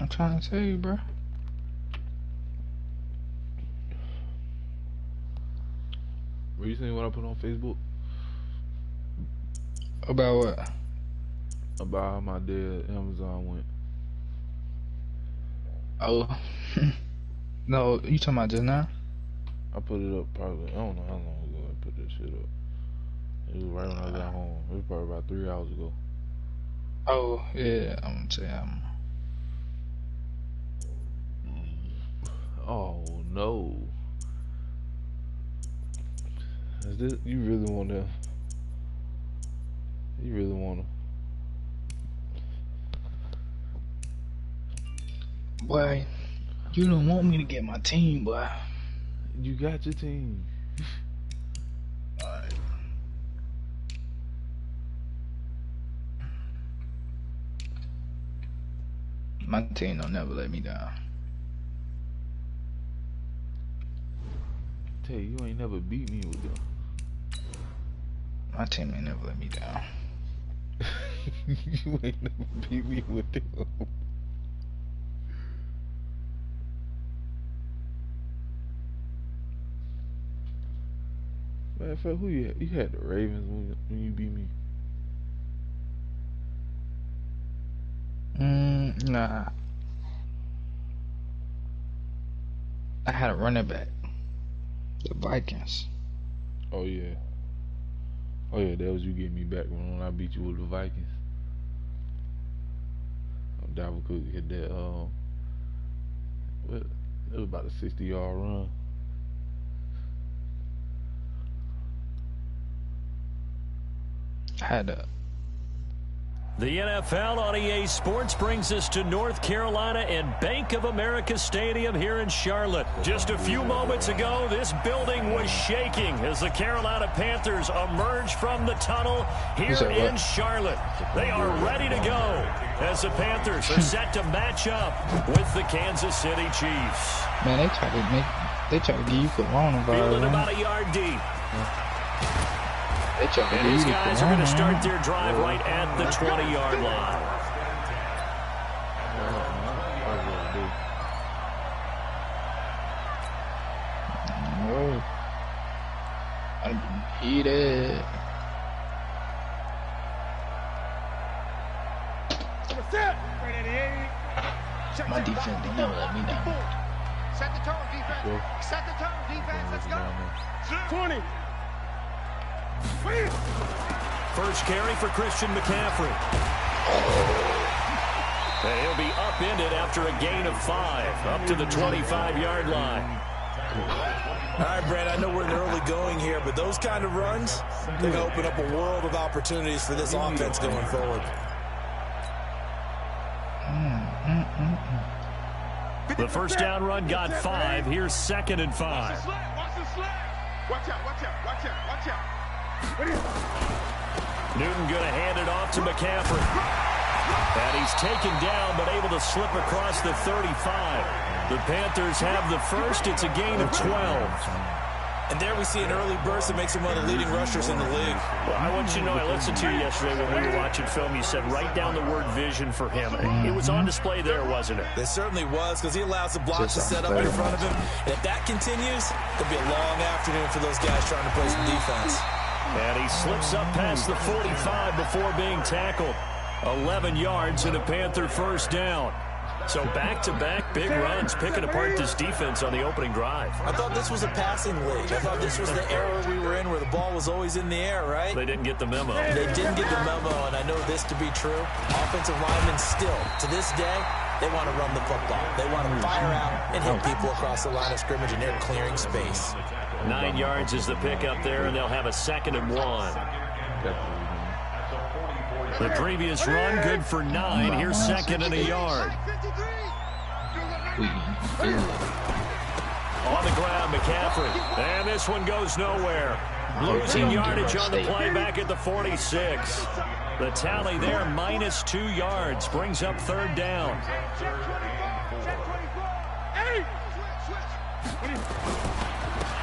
I'm trying to tell you, bro. Were you seeing what I put on Facebook? About what? About how my dad Amazon went. Oh. No, you talking about just now? I put it up probably, I don't know how long ago I put that shit up. It was right when I got home. It was probably about 3 hours ago. Oh, yeah, I'm gonna tell you. Oh no. Is this, you really wanna Boy, you don't want me to get my team, boy. You got your team. Alright. My team don't never let me down. Tell you ain't never beat me with them. My team ain't never let me down. You ain't never beat me with them. Matter of fact, who you had? You had the Ravens when you beat me. Nah. I had a running back. The Vikings. Oh yeah. Oh yeah, that was you getting me back when I beat you with the Vikings. Dalvin Cook hit that it was about a 60-yard run. I had a The NFL on EA Sports brings us to North Carolina and Bank of America Stadium here in Charlotte. Just a few moments ago, this building was shaking as the Carolina Panthers emerged from the tunnel here in Charlotte. They are ready to go as the Panthers are set to match up with the Kansas City Chiefs. Man, they try to give you coronavirus. Fielded about a yard deep. And these guys are going to start their drive right at the 20-yard line. Oh, I'm heated. My defense, they never let me down. Set the tone, defense. Set the tone, defense. Let's go. 20. First carry for Christian McCaffrey. And he'll be upended after a gain of 5, up to the 25-yard line. All right, Brad, I know we're in the early going here, but those kind of runs, they're going to open up a world of opportunities for this offense going forward. The first down run got 5. Here's 2nd and 5. Watch the sled. Watch out, watch out, watch out, watch out. Newton going to hand it off to McCaffrey. And he's taken down, but able to slip across the 35. The Panthers have the first. It's a gain of 12. And there we see an early burst that makes him one of the leading rushers in the league. Well, I want you to know, I listened to you yesterday when we were watching film. You said write down the word vision for him. It was on display there, wasn't it? It certainly was, because he allows the block to set up in front of him. And if that continues, it'll be a long afternoon for those guys trying to play some defense. And he slips up past the 45 before being tackled. 11 yards and a Panther first down. So back-to-back big runs, picking apart this defense on the opening drive. I thought this was a passing league. I thought this was the era we were in where the ball was always in the air, right? They didn't get the memo. They didn't get the memo, and I know this to be true. Offensive linemen still, to this day, they want to run the football. They want to fire out and hit people across the line of scrimmage, and they're clearing space. 9 yards is the pickup there, and they'll have a 2nd and 1. The previous run, good for 9. Here's 2nd and a yard. On the ground, McCaffrey. And this one goes nowhere. Losing yardage on the play back at the 46. The tally there, -2 yards. Brings up 3rd down.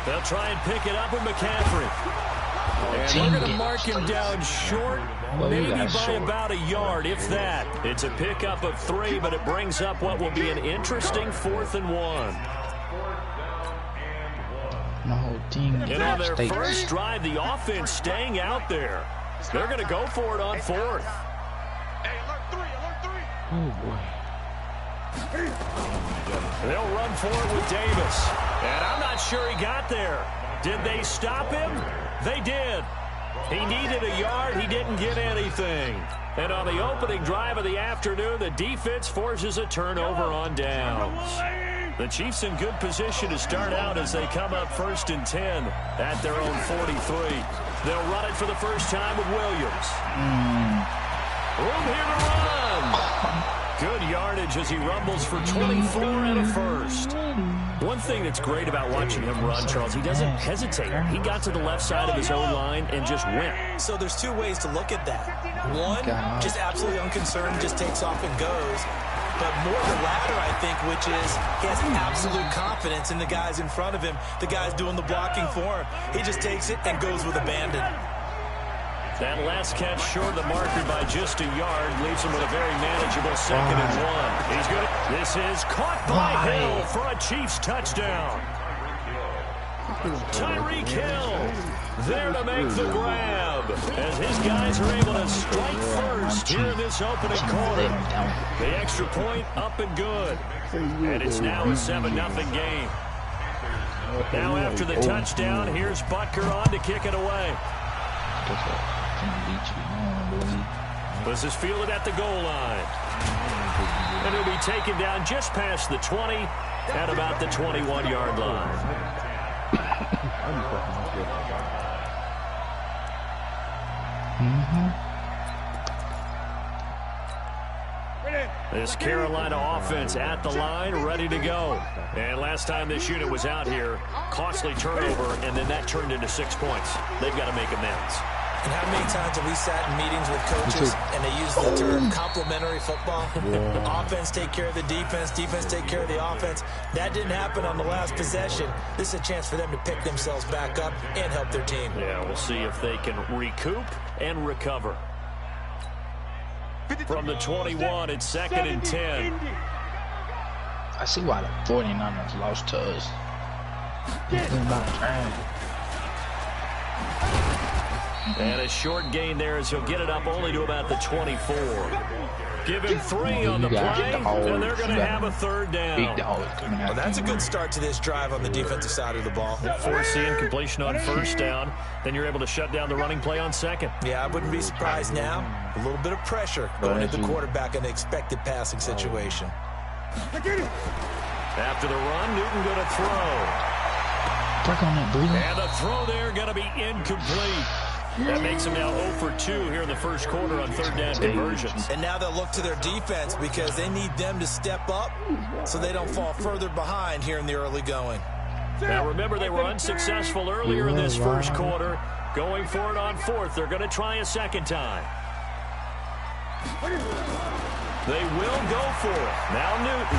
They'll try and pick it up with McCaffrey. And we're going to mark him down short, maybe by about a yard, if that. It's a pickup of 3, but it brings up what will be an interesting 4th and 1. My whole team. And on their first drive, the offense staying out there. They're going to go for it on 4th. Oh, boy. They'll run for it with Davis. And I'm not sure he got there. Did they stop him? They did. He needed a yard. He didn't get anything. And on the opening drive of the afternoon, the defense forces a turnover on downs. The Chiefs in good position to start out as they come up 1st and 10 at their own 43. They'll run it for the first time with Williams. Room here to run. Good yardage as he rumbles for 24 and a first. One thing that's great about watching him run, Charles, he doesn't hesitate. He got to the left side of his own line and just went. So there's 2 ways to look at that. One, just absolutely unconcerned, just takes off and goes. But more the latter, I think, which is he has absolute confidence in the guys in front of him, the guys doing the blocking for him. He just takes it and goes with abandon. That last catch short of the marker by just a yard leaves him with a very manageable 2nd and 1. He's good. This is caught by Hill for a Chiefs touchdown. Tyreek Hill there to make the grab as his guys are able to strike first here in this opening quarter. The extra point up and good. And it's now a 7-0 game. Now after the touchdown, here's Butker on to kick it away. This is fielded at the goal line. And he'll be taken down just past the 20 at about the 21-yard line. This Carolina offense at the line, ready to go. And last time this unit was out here, costly turnover, and then that turned into 6 points. They've got to make amends. And how many times have we sat in meetings with coaches and they use the term complementary football? Offense take care of the defense, defense take care of the offense. That didn't happen on the last possession. This is a chance for them to pick themselves back up and help their team. Yeah, we'll see if they can recoup and recover. From the 21, it's 2nd and 10. I see why the 49ers lost to us. And a short gain there as he'll get it up only to about the 24. Give him 3 on the play, and they're going to have a 3rd down. Well, that's a good start to this drive on the defensive side of the ball. Force the incompletion on 1st down, then you're able to shut down the running play on 2nd. Yeah, I wouldn't be surprised now. A little bit of pressure going at the quarterback in the expected passing situation. After the run, Newton going to throw. And the throw there going to be incomplete. That makes them now 0 for 2 here in the first quarter on 3rd down conversions. And now they'll look to their defense because they need them to step up so they don't fall further behind here in the early going. Now remember, they were unsuccessful earlier in this first quarter. Going for it on fourth. They're going to try a second time. They will go for it. Now Newton.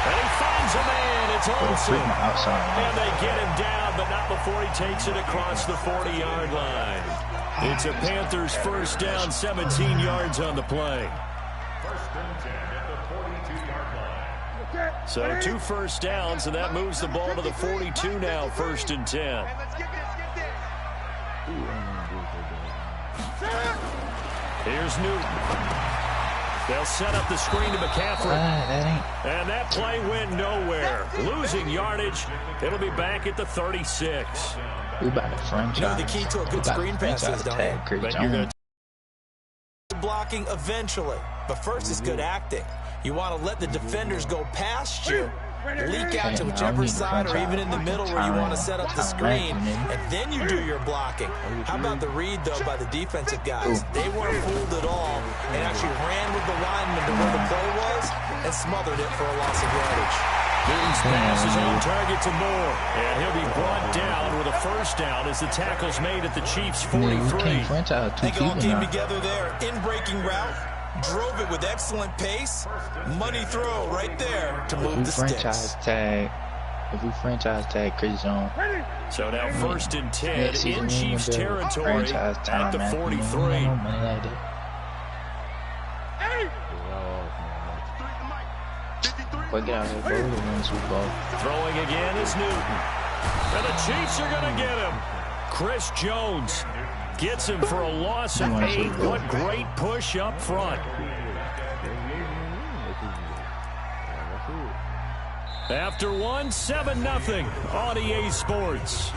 And he finds a man. It's Olsen. And they get him down, but not before he takes it across the 40-yard line. It's a Panthers first down, 17 yards on the play. So 2 first downs, and that moves the ball to the 42 now, first and 10. Here's Newton. They'll set up the screen to McCaffrey. And that play went nowhere. Losing yardage. It'll be back at the 36. We about to franchise. You know the key to a good screen pass is, don't you? But you're going to blocking eventually. But first is good acting. You want to let the defenders go past you, leak out to whichever side or even in the middle where you want to set up the screen, and then you do your blocking. How about the read, though, by the defensive guys? They weren't fooled at all and actually ran with the lineman to where the play was and smothered it for a loss of yardage. Newton's pass is on target to Moore, and he'll be brought down with a first down as the tackle's made at the Chiefs' 43. They all came together there. In-breaking route. Drove it with excellent pace. Money throw right there to move the sticks. If we franchise tag Chris Jones. So now first and 10 in Chiefs territory at the 43. Throwing again is Newton. And the Chiefs are going to get him. Chris Jones gets him for a loss of 8. What great push up front. After one, 7-0 on EA Sports.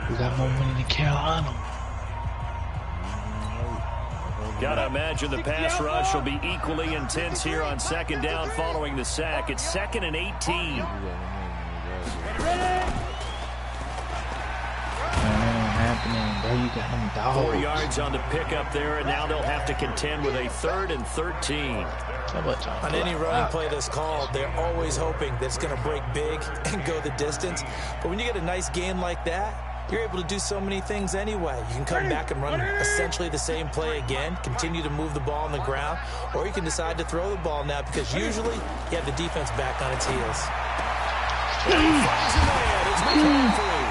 We got more money than Carolina. Gotta imagine the pass rush will be equally intense here on second down following the sack. It's 2nd and 18. You got him dogs. 4 yards on the pickup there, and now they'll have to contend with a 3rd and 13. On any running play that's called, they're always hoping that it's going to break big and go the distance. But when you get a nice game like that, you're able to do so many things anyway. You can come back and run essentially the same play again, continue to move the ball on the ground, or you can decide to throw the ball now because usually you have the defense back on its heels. And he finds a man. It's McCaffrey.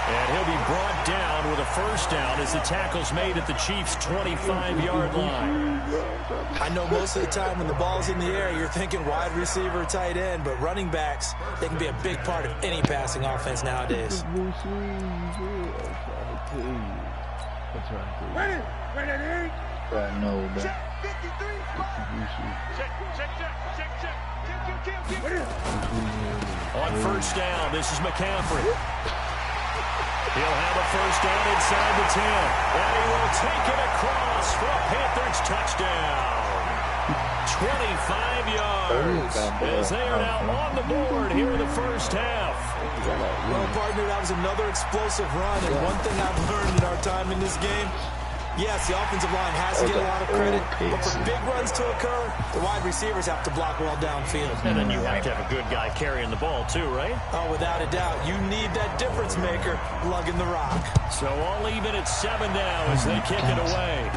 And he'll be brought down with a first down as the tackle's made at the Chiefs' 25-yard line. I know most of the time when the ball's in the air, you're thinking wide receiver, tight end, but running backs, they can be a big part of any passing offense nowadays. On first down, this is McCaffrey. He'll have a first down inside the 10. And he will take it across for a Panthers touchdown. 25 yards as they are now on the board here in the first half. Well, partner, that was another explosive run. And one thing I've learned in our time in this game, yes, the offensive line has to get a lot of credit, but for big runs to occur, the wide receivers have to block well downfield. And then you have to have a good guy carrying the ball too, right? Oh, without a doubt. You need that difference maker lugging the rock. So all even at 7 now as they kick it away.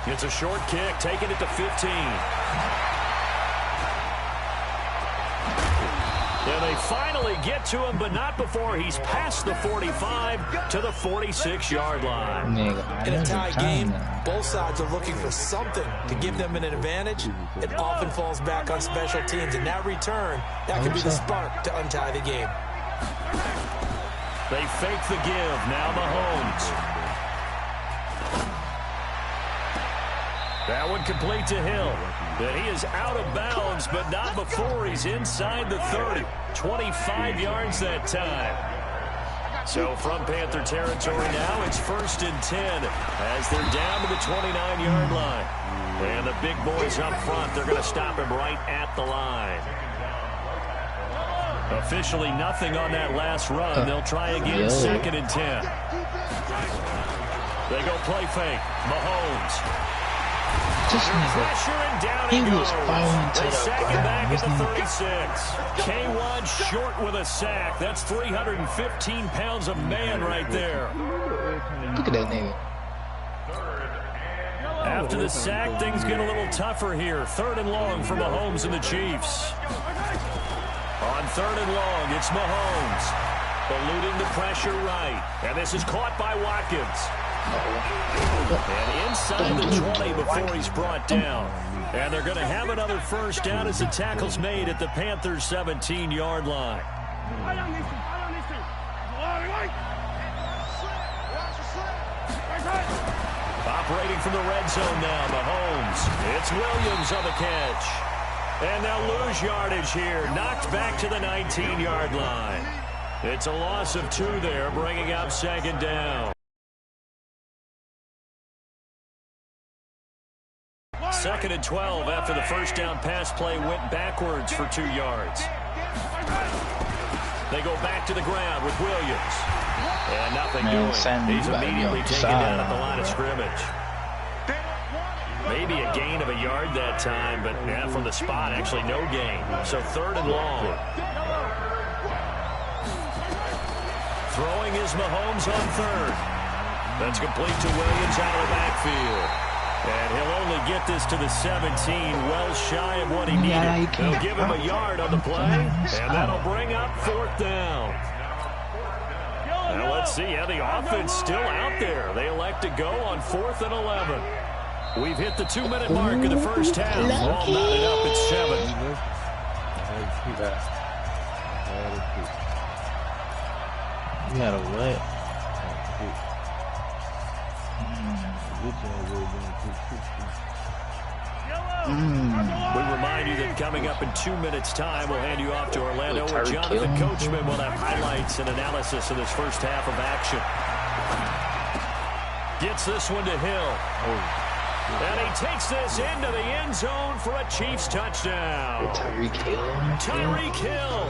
It's a short kick, taking it to 15. And they finally get to him, but not before he's past the 45 to the 46-yard line. In a tie game, both sides are looking for something to give them an advantage. It often falls back on special teams. In that return, that could be the spark to untie the game. They fake the give. Now Mahomes. That one complete to Hill. But he is out of bounds, but not before he's inside the 30. 25 yards that time. So from Panther territory now, it's 1st and 10 as they're down to the 29-yard line. And the big boys up front, they're going to stop him right at the line. Officially nothing on that last run. They'll try again, 2nd and 10. They go play fake. Mahomes. This nigga, he was falling to the ground. at the 36. K1 short with a sack. That's 315 pounds of man right there. Look at that nigga. After the sack, things get a little tougher here. 3rd and long for Mahomes and the Chiefs. On 3rd and long, it's Mahomes. Eluding the pressure right. And this is caught by Watkins. And inside the 20 before he's brought down. And they're going to have another first down as the tackle's made at the Panthers' 17-yard line. Operating from the red zone now, Mahomes. It's Williams on the catch. And they'll lose yardage here. Knocked back to the 19-yard line. It's a loss of 2 there, bringing up 2nd down. 2nd and 12 after the first down pass play went backwards for 2 yards. They go back to the ground with Williams. And nothing doing. He's immediately taken down at the line of scrimmage. Maybe a gain of a yard that time, but yeah, from the spot, actually no gain. So 3rd and long. Throwing is Mahomes on 3rd. That's complete to Williams out of the backfield. And he'll only get this to the 17, well shy of what he needed. They'll give him a yard on the play, and that'll bring up 4th down. Now let's see how the offense still out there. They elect to go on 4th and 11. We've hit the 2-minute mark of the first half. All knotted up at 7. You had a what? We remind you that coming up in 2 minutes' time, we'll hand you off to Orlando, where Jonathan Coachman will have highlights and analysis of this first half of action. Gets this one to Hill. And he takes this into the end zone for a Chiefs touchdown. Tyreek Hill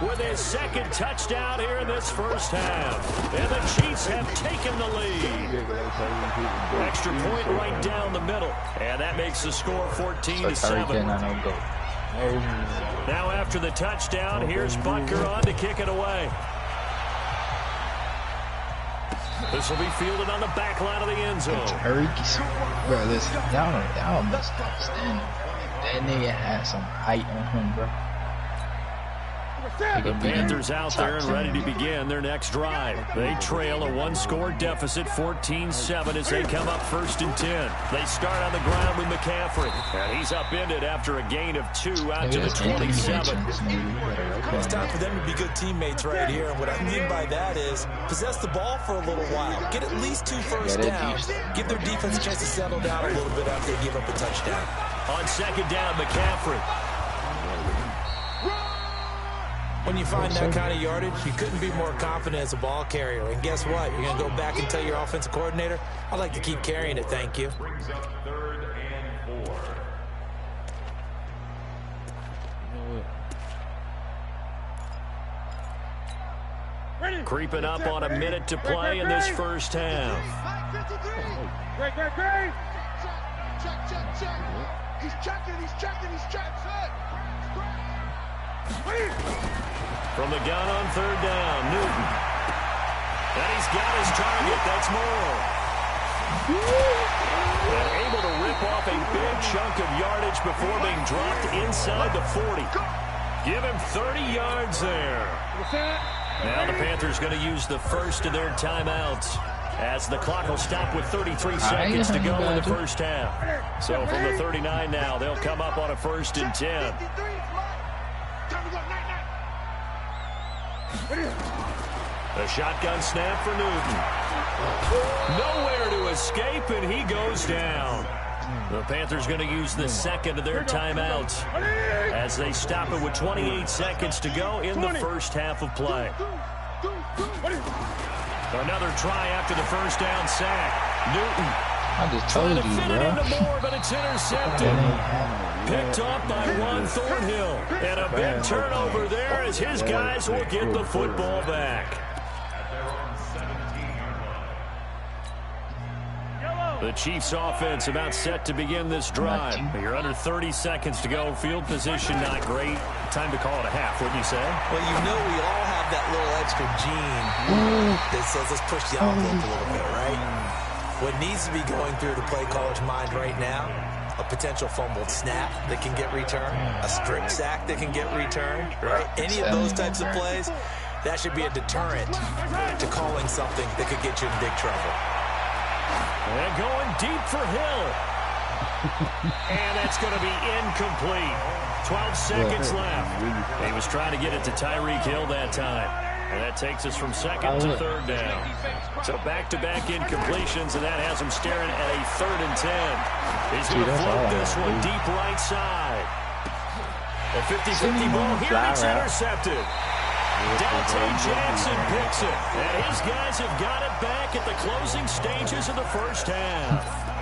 with his 2nd touchdown here in this first half. And the Chiefs have taken the lead. Extra point right down the middle. And that makes the score 14-7. Now after the touchdown, here's Butker on to kick it away. This will be fielded on the back line of the end zone. Bro, listen, y'all must understand. That nigga had some height on him, bro. The Panthers out there and ready to begin their next drive. They trail a 1-score deficit, 14-7, as they come up 1st and 10. They start on the ground with McCaffrey, and he's upended after a gain of 2 out to the 27. It's time for them to be good teammates right here, and what I mean by that is possess the ball for a little while. Get at least 2 first downs. Give their defense a chance to settle down a little bit after they give up a touchdown. On 2nd down, McCaffrey. When you find that kind of yardage, you couldn't be more confident as a ball carrier. And guess what? You're going to go back and tell your offensive coordinator, I'd like to keep carrying it, thank you. Creeping up on a minute to play in this first half. Great. Check. He's checking. From the gun on 3rd down, Newton. And he's got his target. That's Moore. And able to rip off a big chunk of yardage before being dropped inside the 40. Give him 30 yards there. Now the Panthers going to use the first of their timeouts, as the clock will stop with 33 seconds to go in the first half. So from the 39 now, they'll come up on a 1st and 10. A shotgun snap for Newton. Nowhere to escape, and he goes down. The Panthers going to use the 2nd of their timeouts as they stop it with 28 seconds to go in the first half of play. Another try after the first down sack. Newton I just told you, trying to fit it into Moore, but it's intercepted. Picked off by Juan Thornhill. And a big turnover there as his guys will get the football back. The Chiefs offense about set to begin this drive. You're under 30 seconds to go. Field position not great. Time to call it a half, wouldn't you say? Well, you know we all have that little extra gene that says let's push the envelope a little bit, right? What needs to be going through the play caller's mind right now, a potential fumbled snap that can get returned, a strip sack that can get returned, right? Any of those types of plays, that should be a deterrent to calling something that could get you in big trouble. And going deep for Hill. And that's going to be incomplete. 12 seconds left. He was trying to get it to Tyreek Hill that time. And that takes us from second to third down. So back-to-back incompletions, and that has him staring at a 3rd and 10. He's going to float this one deep right side. A 50-50 ball here. It's intercepted. Dante Jackson picks it. And his guys have got it back at the closing stages of the first half.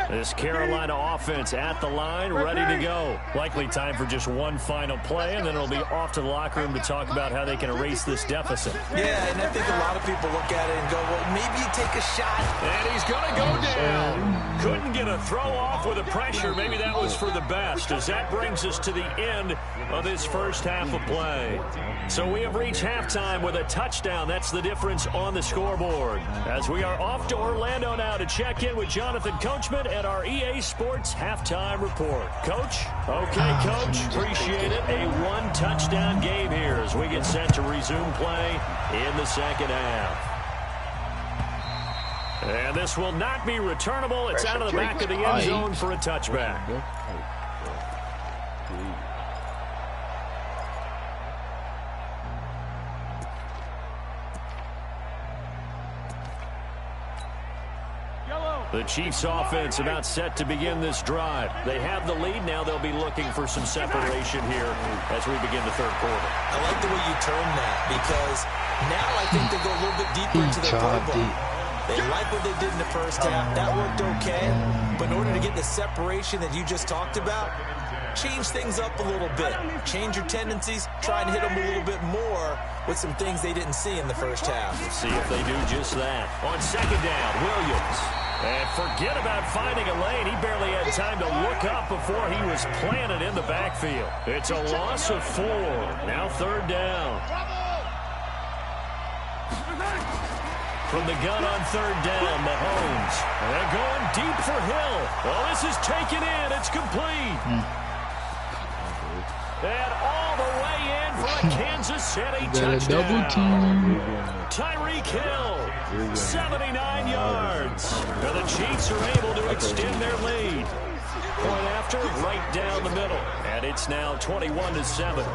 This Carolina offense at the line, ready to go. Likely time for just one final play, and then it'll be off to the locker room to talk about how they can erase this deficit. Yeah, and I think a lot of people look at it and go, well, maybe you take a shot. And he's going to go down. Couldn't get a throw off with the pressure. Maybe that was for the best, as that brings us to the end of this first half of play. So we have reached halftime with a touchdown. That's the difference on the scoreboard. As we are off to Orlando now to check in with Jonathan Coachman at our EA Sports Halftime Report. Coach? Okay, Coach. Appreciate it. A one-touchdown game here as we get set to resume play in the second half. And this will not be returnable. It's out of the back of the end zone for a touchback. The Chiefs offense about set to begin this drive. They have the lead. Now they'll be looking for some separation here as we begin the third quarter. I like the way you turn that, because now I think they go a little bit deeper into their playbook. They like what they did in the first half. That worked okay. But in order to get the separation that you just talked about, change things up a little bit. Change your tendencies. Try and hit them a little bit more with some things they didn't see in the first half. Let's see if they do just that. On second down, Williams. And forget about finding a lane. He barely had time to look up before he was planted in the backfield. It's a loss of 4. Now third down. From the gun on third down, Mahomes. And they're going deep for Hill. Well, this is taken in. It's complete. And all the way in for a Kansas City touchdown. Tyreek Hill, 79 yards. And the Chiefs are able to extend their lead. Point after, right down the middle. And it's now 21-7.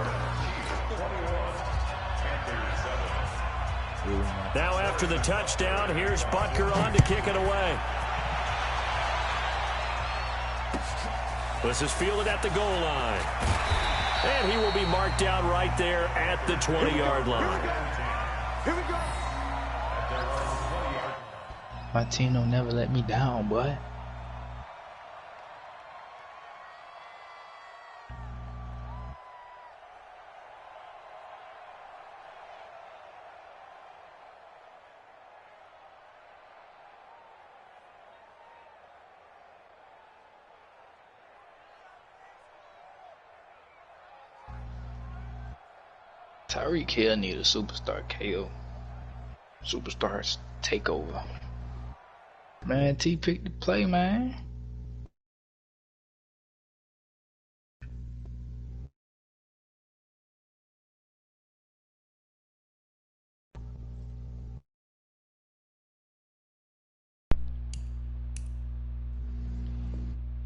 Now after the touchdown, here's Butker on to kick it away. This is fielded at the goal line. And he will be marked down right there at the 20-yard line. Here we go. My team don't never let me down, boy. Tyreek Hill need a superstar KO. Superstars takeover. Man, T picked the play, man.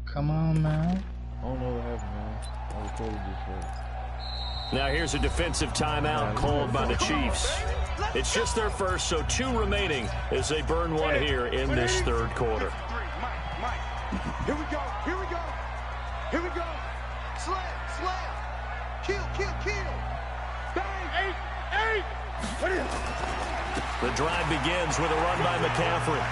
Come on, man. I don't know what happened, man. I was told this. Now here's a defensive timeout called by the Chiefs. It's just their first, so 2 remaining as they burn one here in this third quarter. Here we go. Here we go. Here we go. Slam. Kill. Bang. 8. What is it? The drive begins with a run by McCaffrey.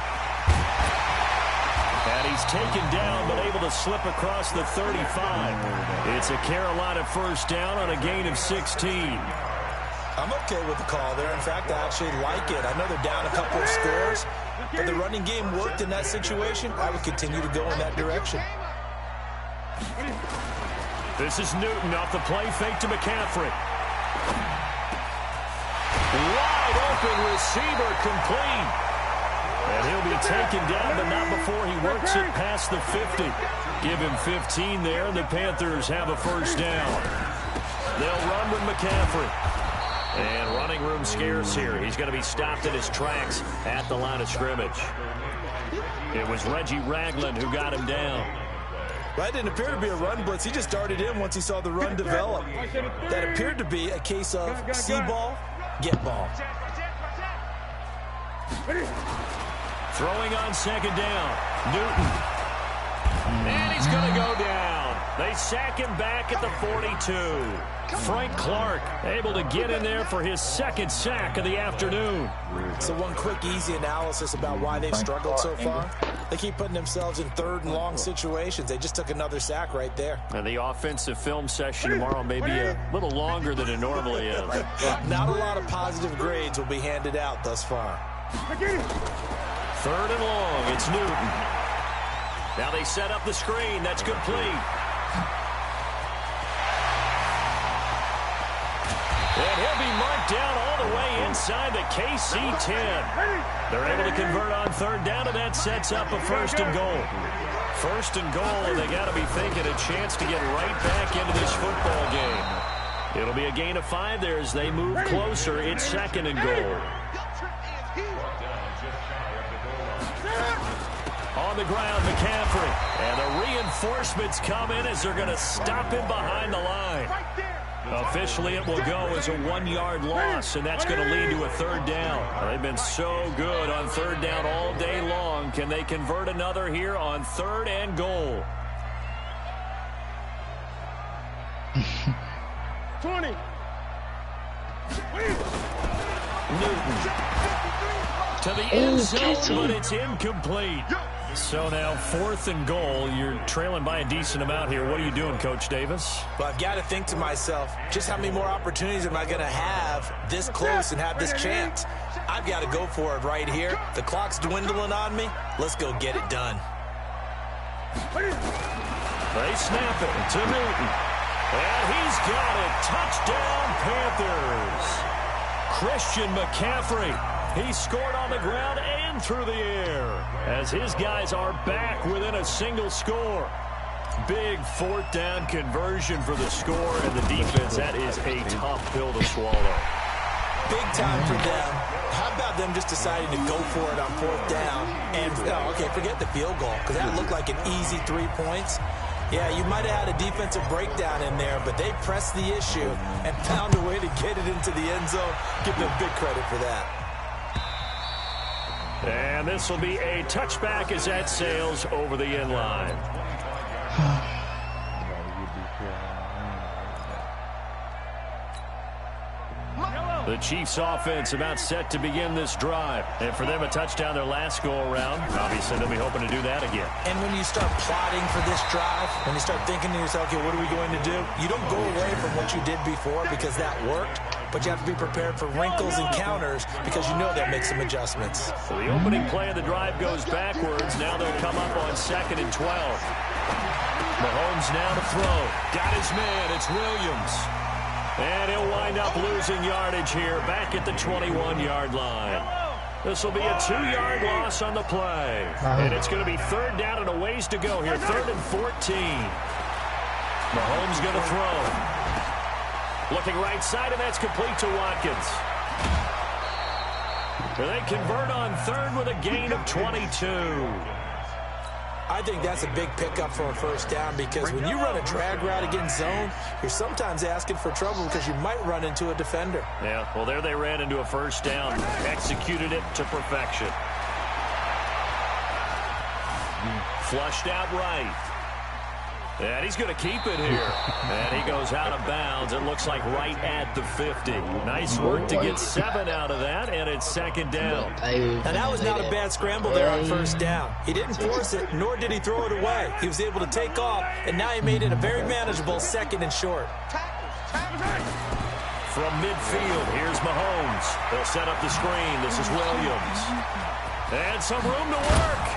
And he's taken down but able to slip across the 35. It's a Carolina first down on a gain of 16. I'm okay with the call there. In fact, I actually like it. I know they're down a couple of scores, but the running game worked in that situation. I would continue to go in that direction. This is Newton off the play fake to McCaffrey. Wide open receiver complete. And he'll be taken down, but not before he works it past the 50. Give him 15 there, and the Panthers have a first down. They'll run with McCaffrey. And running room scarce here. He's going to be stopped in his tracks at the line of scrimmage. It was Reggie Ragland who got him down. That didn't appear to be a run blitz. He just darted in once he saw the run develop. That appeared to be a case of see ball, get ball. Throwing on second down. Newton. And he's going to go down. They sack him back at the 42. Frank Clark able to get in there for his second sack of the afternoon. So one quick, easy analysis about why they've struggled so far. They keep putting themselves in third and long situations. They just took another sack right there. And the offensive film session tomorrow may be a little longer than it normally is. Not a lot of positive grades will be handed out thus far. Third and long, it's Newton. Now they set up the screen. That's complete. And he'll be marked down all the way inside the KC 10. They're able to convert on third down, and that sets up a first and goal. First and goal, and they got to be thinking a chance to get right back into this football game. It'll be a gain of 5 there as they move closer. It's second and goal. On the ground, McCaffrey. And the reinforcements come in as they're going to stop him behind the line. Officially, it will go as a 1-yard loss, and that's going to lead to a third down. They've been so good on third down all day long. Can they convert another here on third and goal? 20. Newton to the end zone, but it's incomplete. So now fourth and goal. You're trailing by a decent amount here. What are you doing, Coach Davis? Well, I've got to think to myself, just how many more opportunities am I going to have this close and have this chance? I've got to go for it right here. The clock's dwindling on me. Let's go get it done. They snap it to Newton. And he's got it. Touchdown, Panthers. Christian McCaffrey. He scored on the ground and through the air as his guys are back within a single score. Big fourth down conversion for the score, and the defense, that is a tough pill to swallow. Big time for them. How about them just deciding to go for it on fourth down? And, okay, forget the field goal, because that looked like an easy 3 points. Yeah, you might have had a defensive breakdown in there, but they pressed the issue and found a way to get it into the end zone. Give them big credit for that. And this will be a touchback as that sails over the end line. The Chiefs offense about set to begin this drive. And for them, a touchdown their last go-around. Obviously, they'll be hoping to do that again. And when you start plotting for this drive, when you start thinking to yourself, okay, what are we going to do? You don't go away from what you did before because that worked. But you have to be prepared for wrinkles and counters because you know they'll make some adjustments. So the opening play of the drive goes backwards. Now they'll come up on 2nd and 12. Mahomes now to throw. Got his man. It's Williams. And he'll wind up losing yardage here back at the 21-yard line. This will be a 2-yard loss on the play. And it's going to be third down and a ways to go here. 3rd and 14. Mahomes going to throw. Looking right side, and that's complete to Watkins. They convert on third with a gain of 22. I think that's a big pickup for a first down because when you run a drag route against zone, you're sometimes asking for trouble because you might run into a defender. Yeah, well, there they ran into a first down. Executed it to perfection. Flushed out right. And he's going to keep it here. And he goes out of bounds. It looks like right at the 50. Nice work to get 7 out of that, and it's second down. Now, that was not a bad scramble there on first down. He didn't force it, nor did he throw it away. He was able to take off, and now he made it a very manageable second and short. From midfield, here's Mahomes. They'll set up the screen. This is Williams. And some room to work.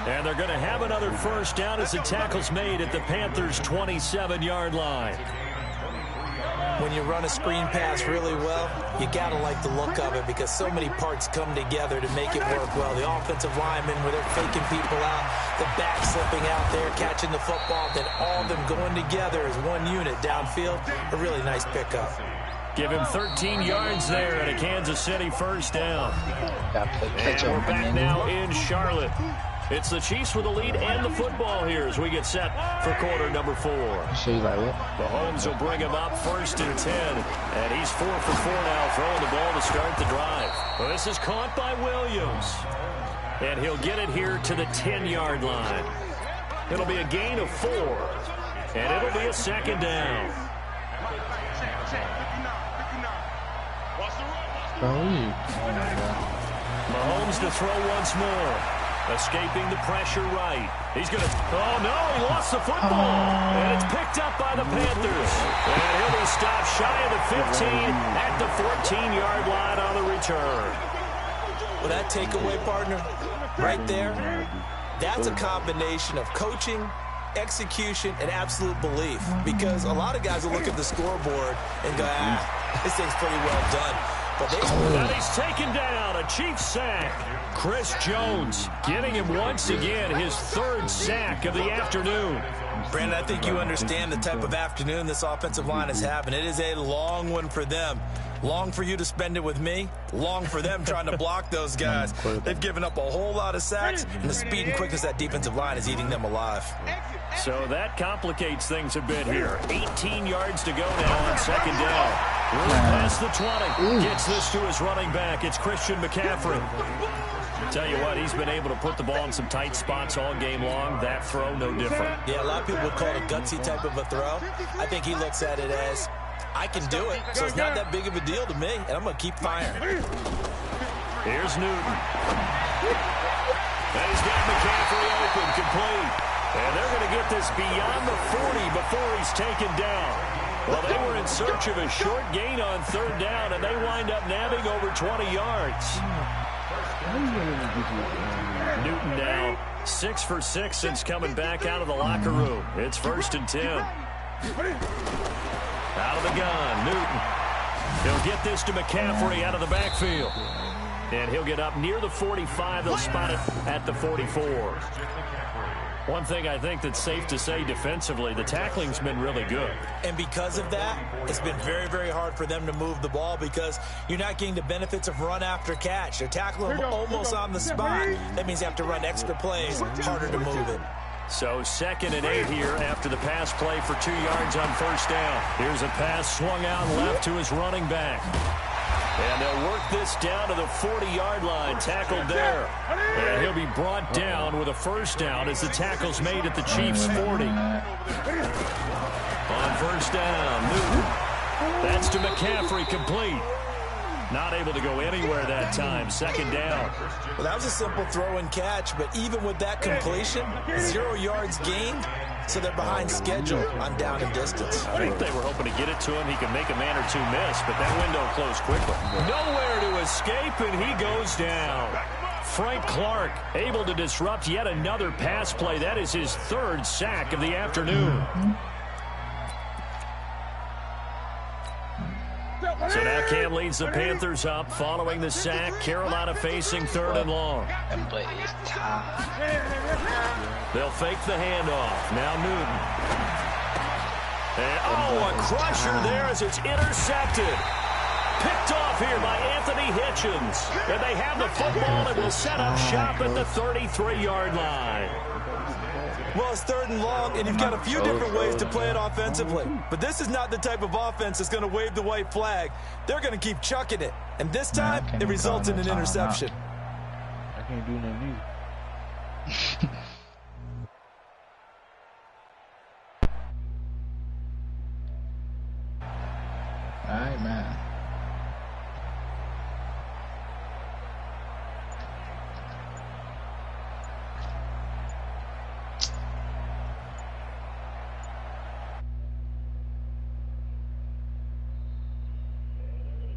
And they're going to have another first down as the tackle's made at the Panthers' 27-yard line. When you run a screen pass really well, you got to like the look of it because so many parts come together to make it work well. The offensive linemen, where they're faking people out, the back slipping out there, catching the football, then all of them going together as one unit downfield. A really nice pickup. Give him 13 yards there at a Kansas City first down. And we're back now in Charlotte. It's the Chiefs with the lead and the football here as we get set for quarter number 4. Mahomes will bring him up first and 10. And he's 4 for 4 now, throwing the ball to start the drive. Well, this is caught by Williams. And he'll get it here to the 10-yard line. It'll be a gain of 4. And it'll be a second down. Mahomes to throw once more. Escaping the pressure right. He's going to... Oh, no, he lost the football. And it's picked up by the Panthers. And he'll be stopped shy of the 15 at the 14-yard line on the return. Well, that takeaway, partner, right there, that's a combination of coaching, execution, and absolute belief. Because a lot of guys will look at the scoreboard and go, this thing's pretty well done. And he's taken down, a Chiefs sack. Chris Jones getting him once again, his 3rd sack of the afternoon. Brandon, I think you understand the type of afternoon this offensive line is having. It is a long one for them. Long for you to spend it with me. Long for them trying to block those guys. They've given up a whole lot of sacks, and the speed and quickness of that defensive line is eating them alive. So that complicates things a bit here. 18 yards to go now on second down. Really past the 20. Gets this to his running back. It's Christian McCaffrey. Tell you what, he's been able to put the ball in some tight spots all game long. That throw, no different. Yeah, a lot of people would call it a gutsy type of a throw. I think he looks at it as, I can do it, so it's not that big of a deal to me, and I'm going to keep firing. Here's Newton. And he's got McCaffrey open, complete. And they're going to get this beyond the 40 before he's taken down. Well, they were in search of a short gain on third down, and they wind up nabbing over 20 yards. Newton now 6 for 6 since coming back out of the locker room. It's 1st and 10. Out of the gun, Newton. He'll get this to McCaffrey out of the backfield. And he'll get up near the 45. They'll spot it at the 44. One thing I think that's safe to say defensively, the tackling's been really good. And because of that, it's been very, very hard for them to move the ball because you're not getting the benefits of run after catch. They're tackling them almost on the spot. That means you have to run extra plays, harder to move it. So 2nd and 8 here after the pass play for 2 yards on first down. Here's a pass swung out left to his running back. And they'll work this down to the 40-yard line, tackled there. And he'll be brought down with a first down as the tackle's made at the Chiefs' 40. On first down, Newton. That's to McCaffrey, complete. Not able to go anywhere that time, 2nd down. Well, that was a simple throw and catch, but even with that completion, 0 yards gained. So they're behind schedule on down and distance. I think they were hoping to get it to him. He could make a man or two miss, but that window closed quickly. Nowhere to escape, and he goes down. Frank Clark able to disrupt yet another pass play. That is his 3rd sack of the afternoon. So now Cam leads the Panthers up following the sack. Carolina facing 3rd and long. They'll fake the handoff. Now Newton. And, a crusher there as it's intercepted. Picked off here by Anthony Hitchens. And they have the football and will set up shop at the 33-yard line. Well, it's 3rd and long, and you've got a few different ways to play it offensively. But this is not the type of offense that's going to wave the white flag. They're going to keep chucking it. And this time, it results in an interception. I can't do nothing either. Alright, man.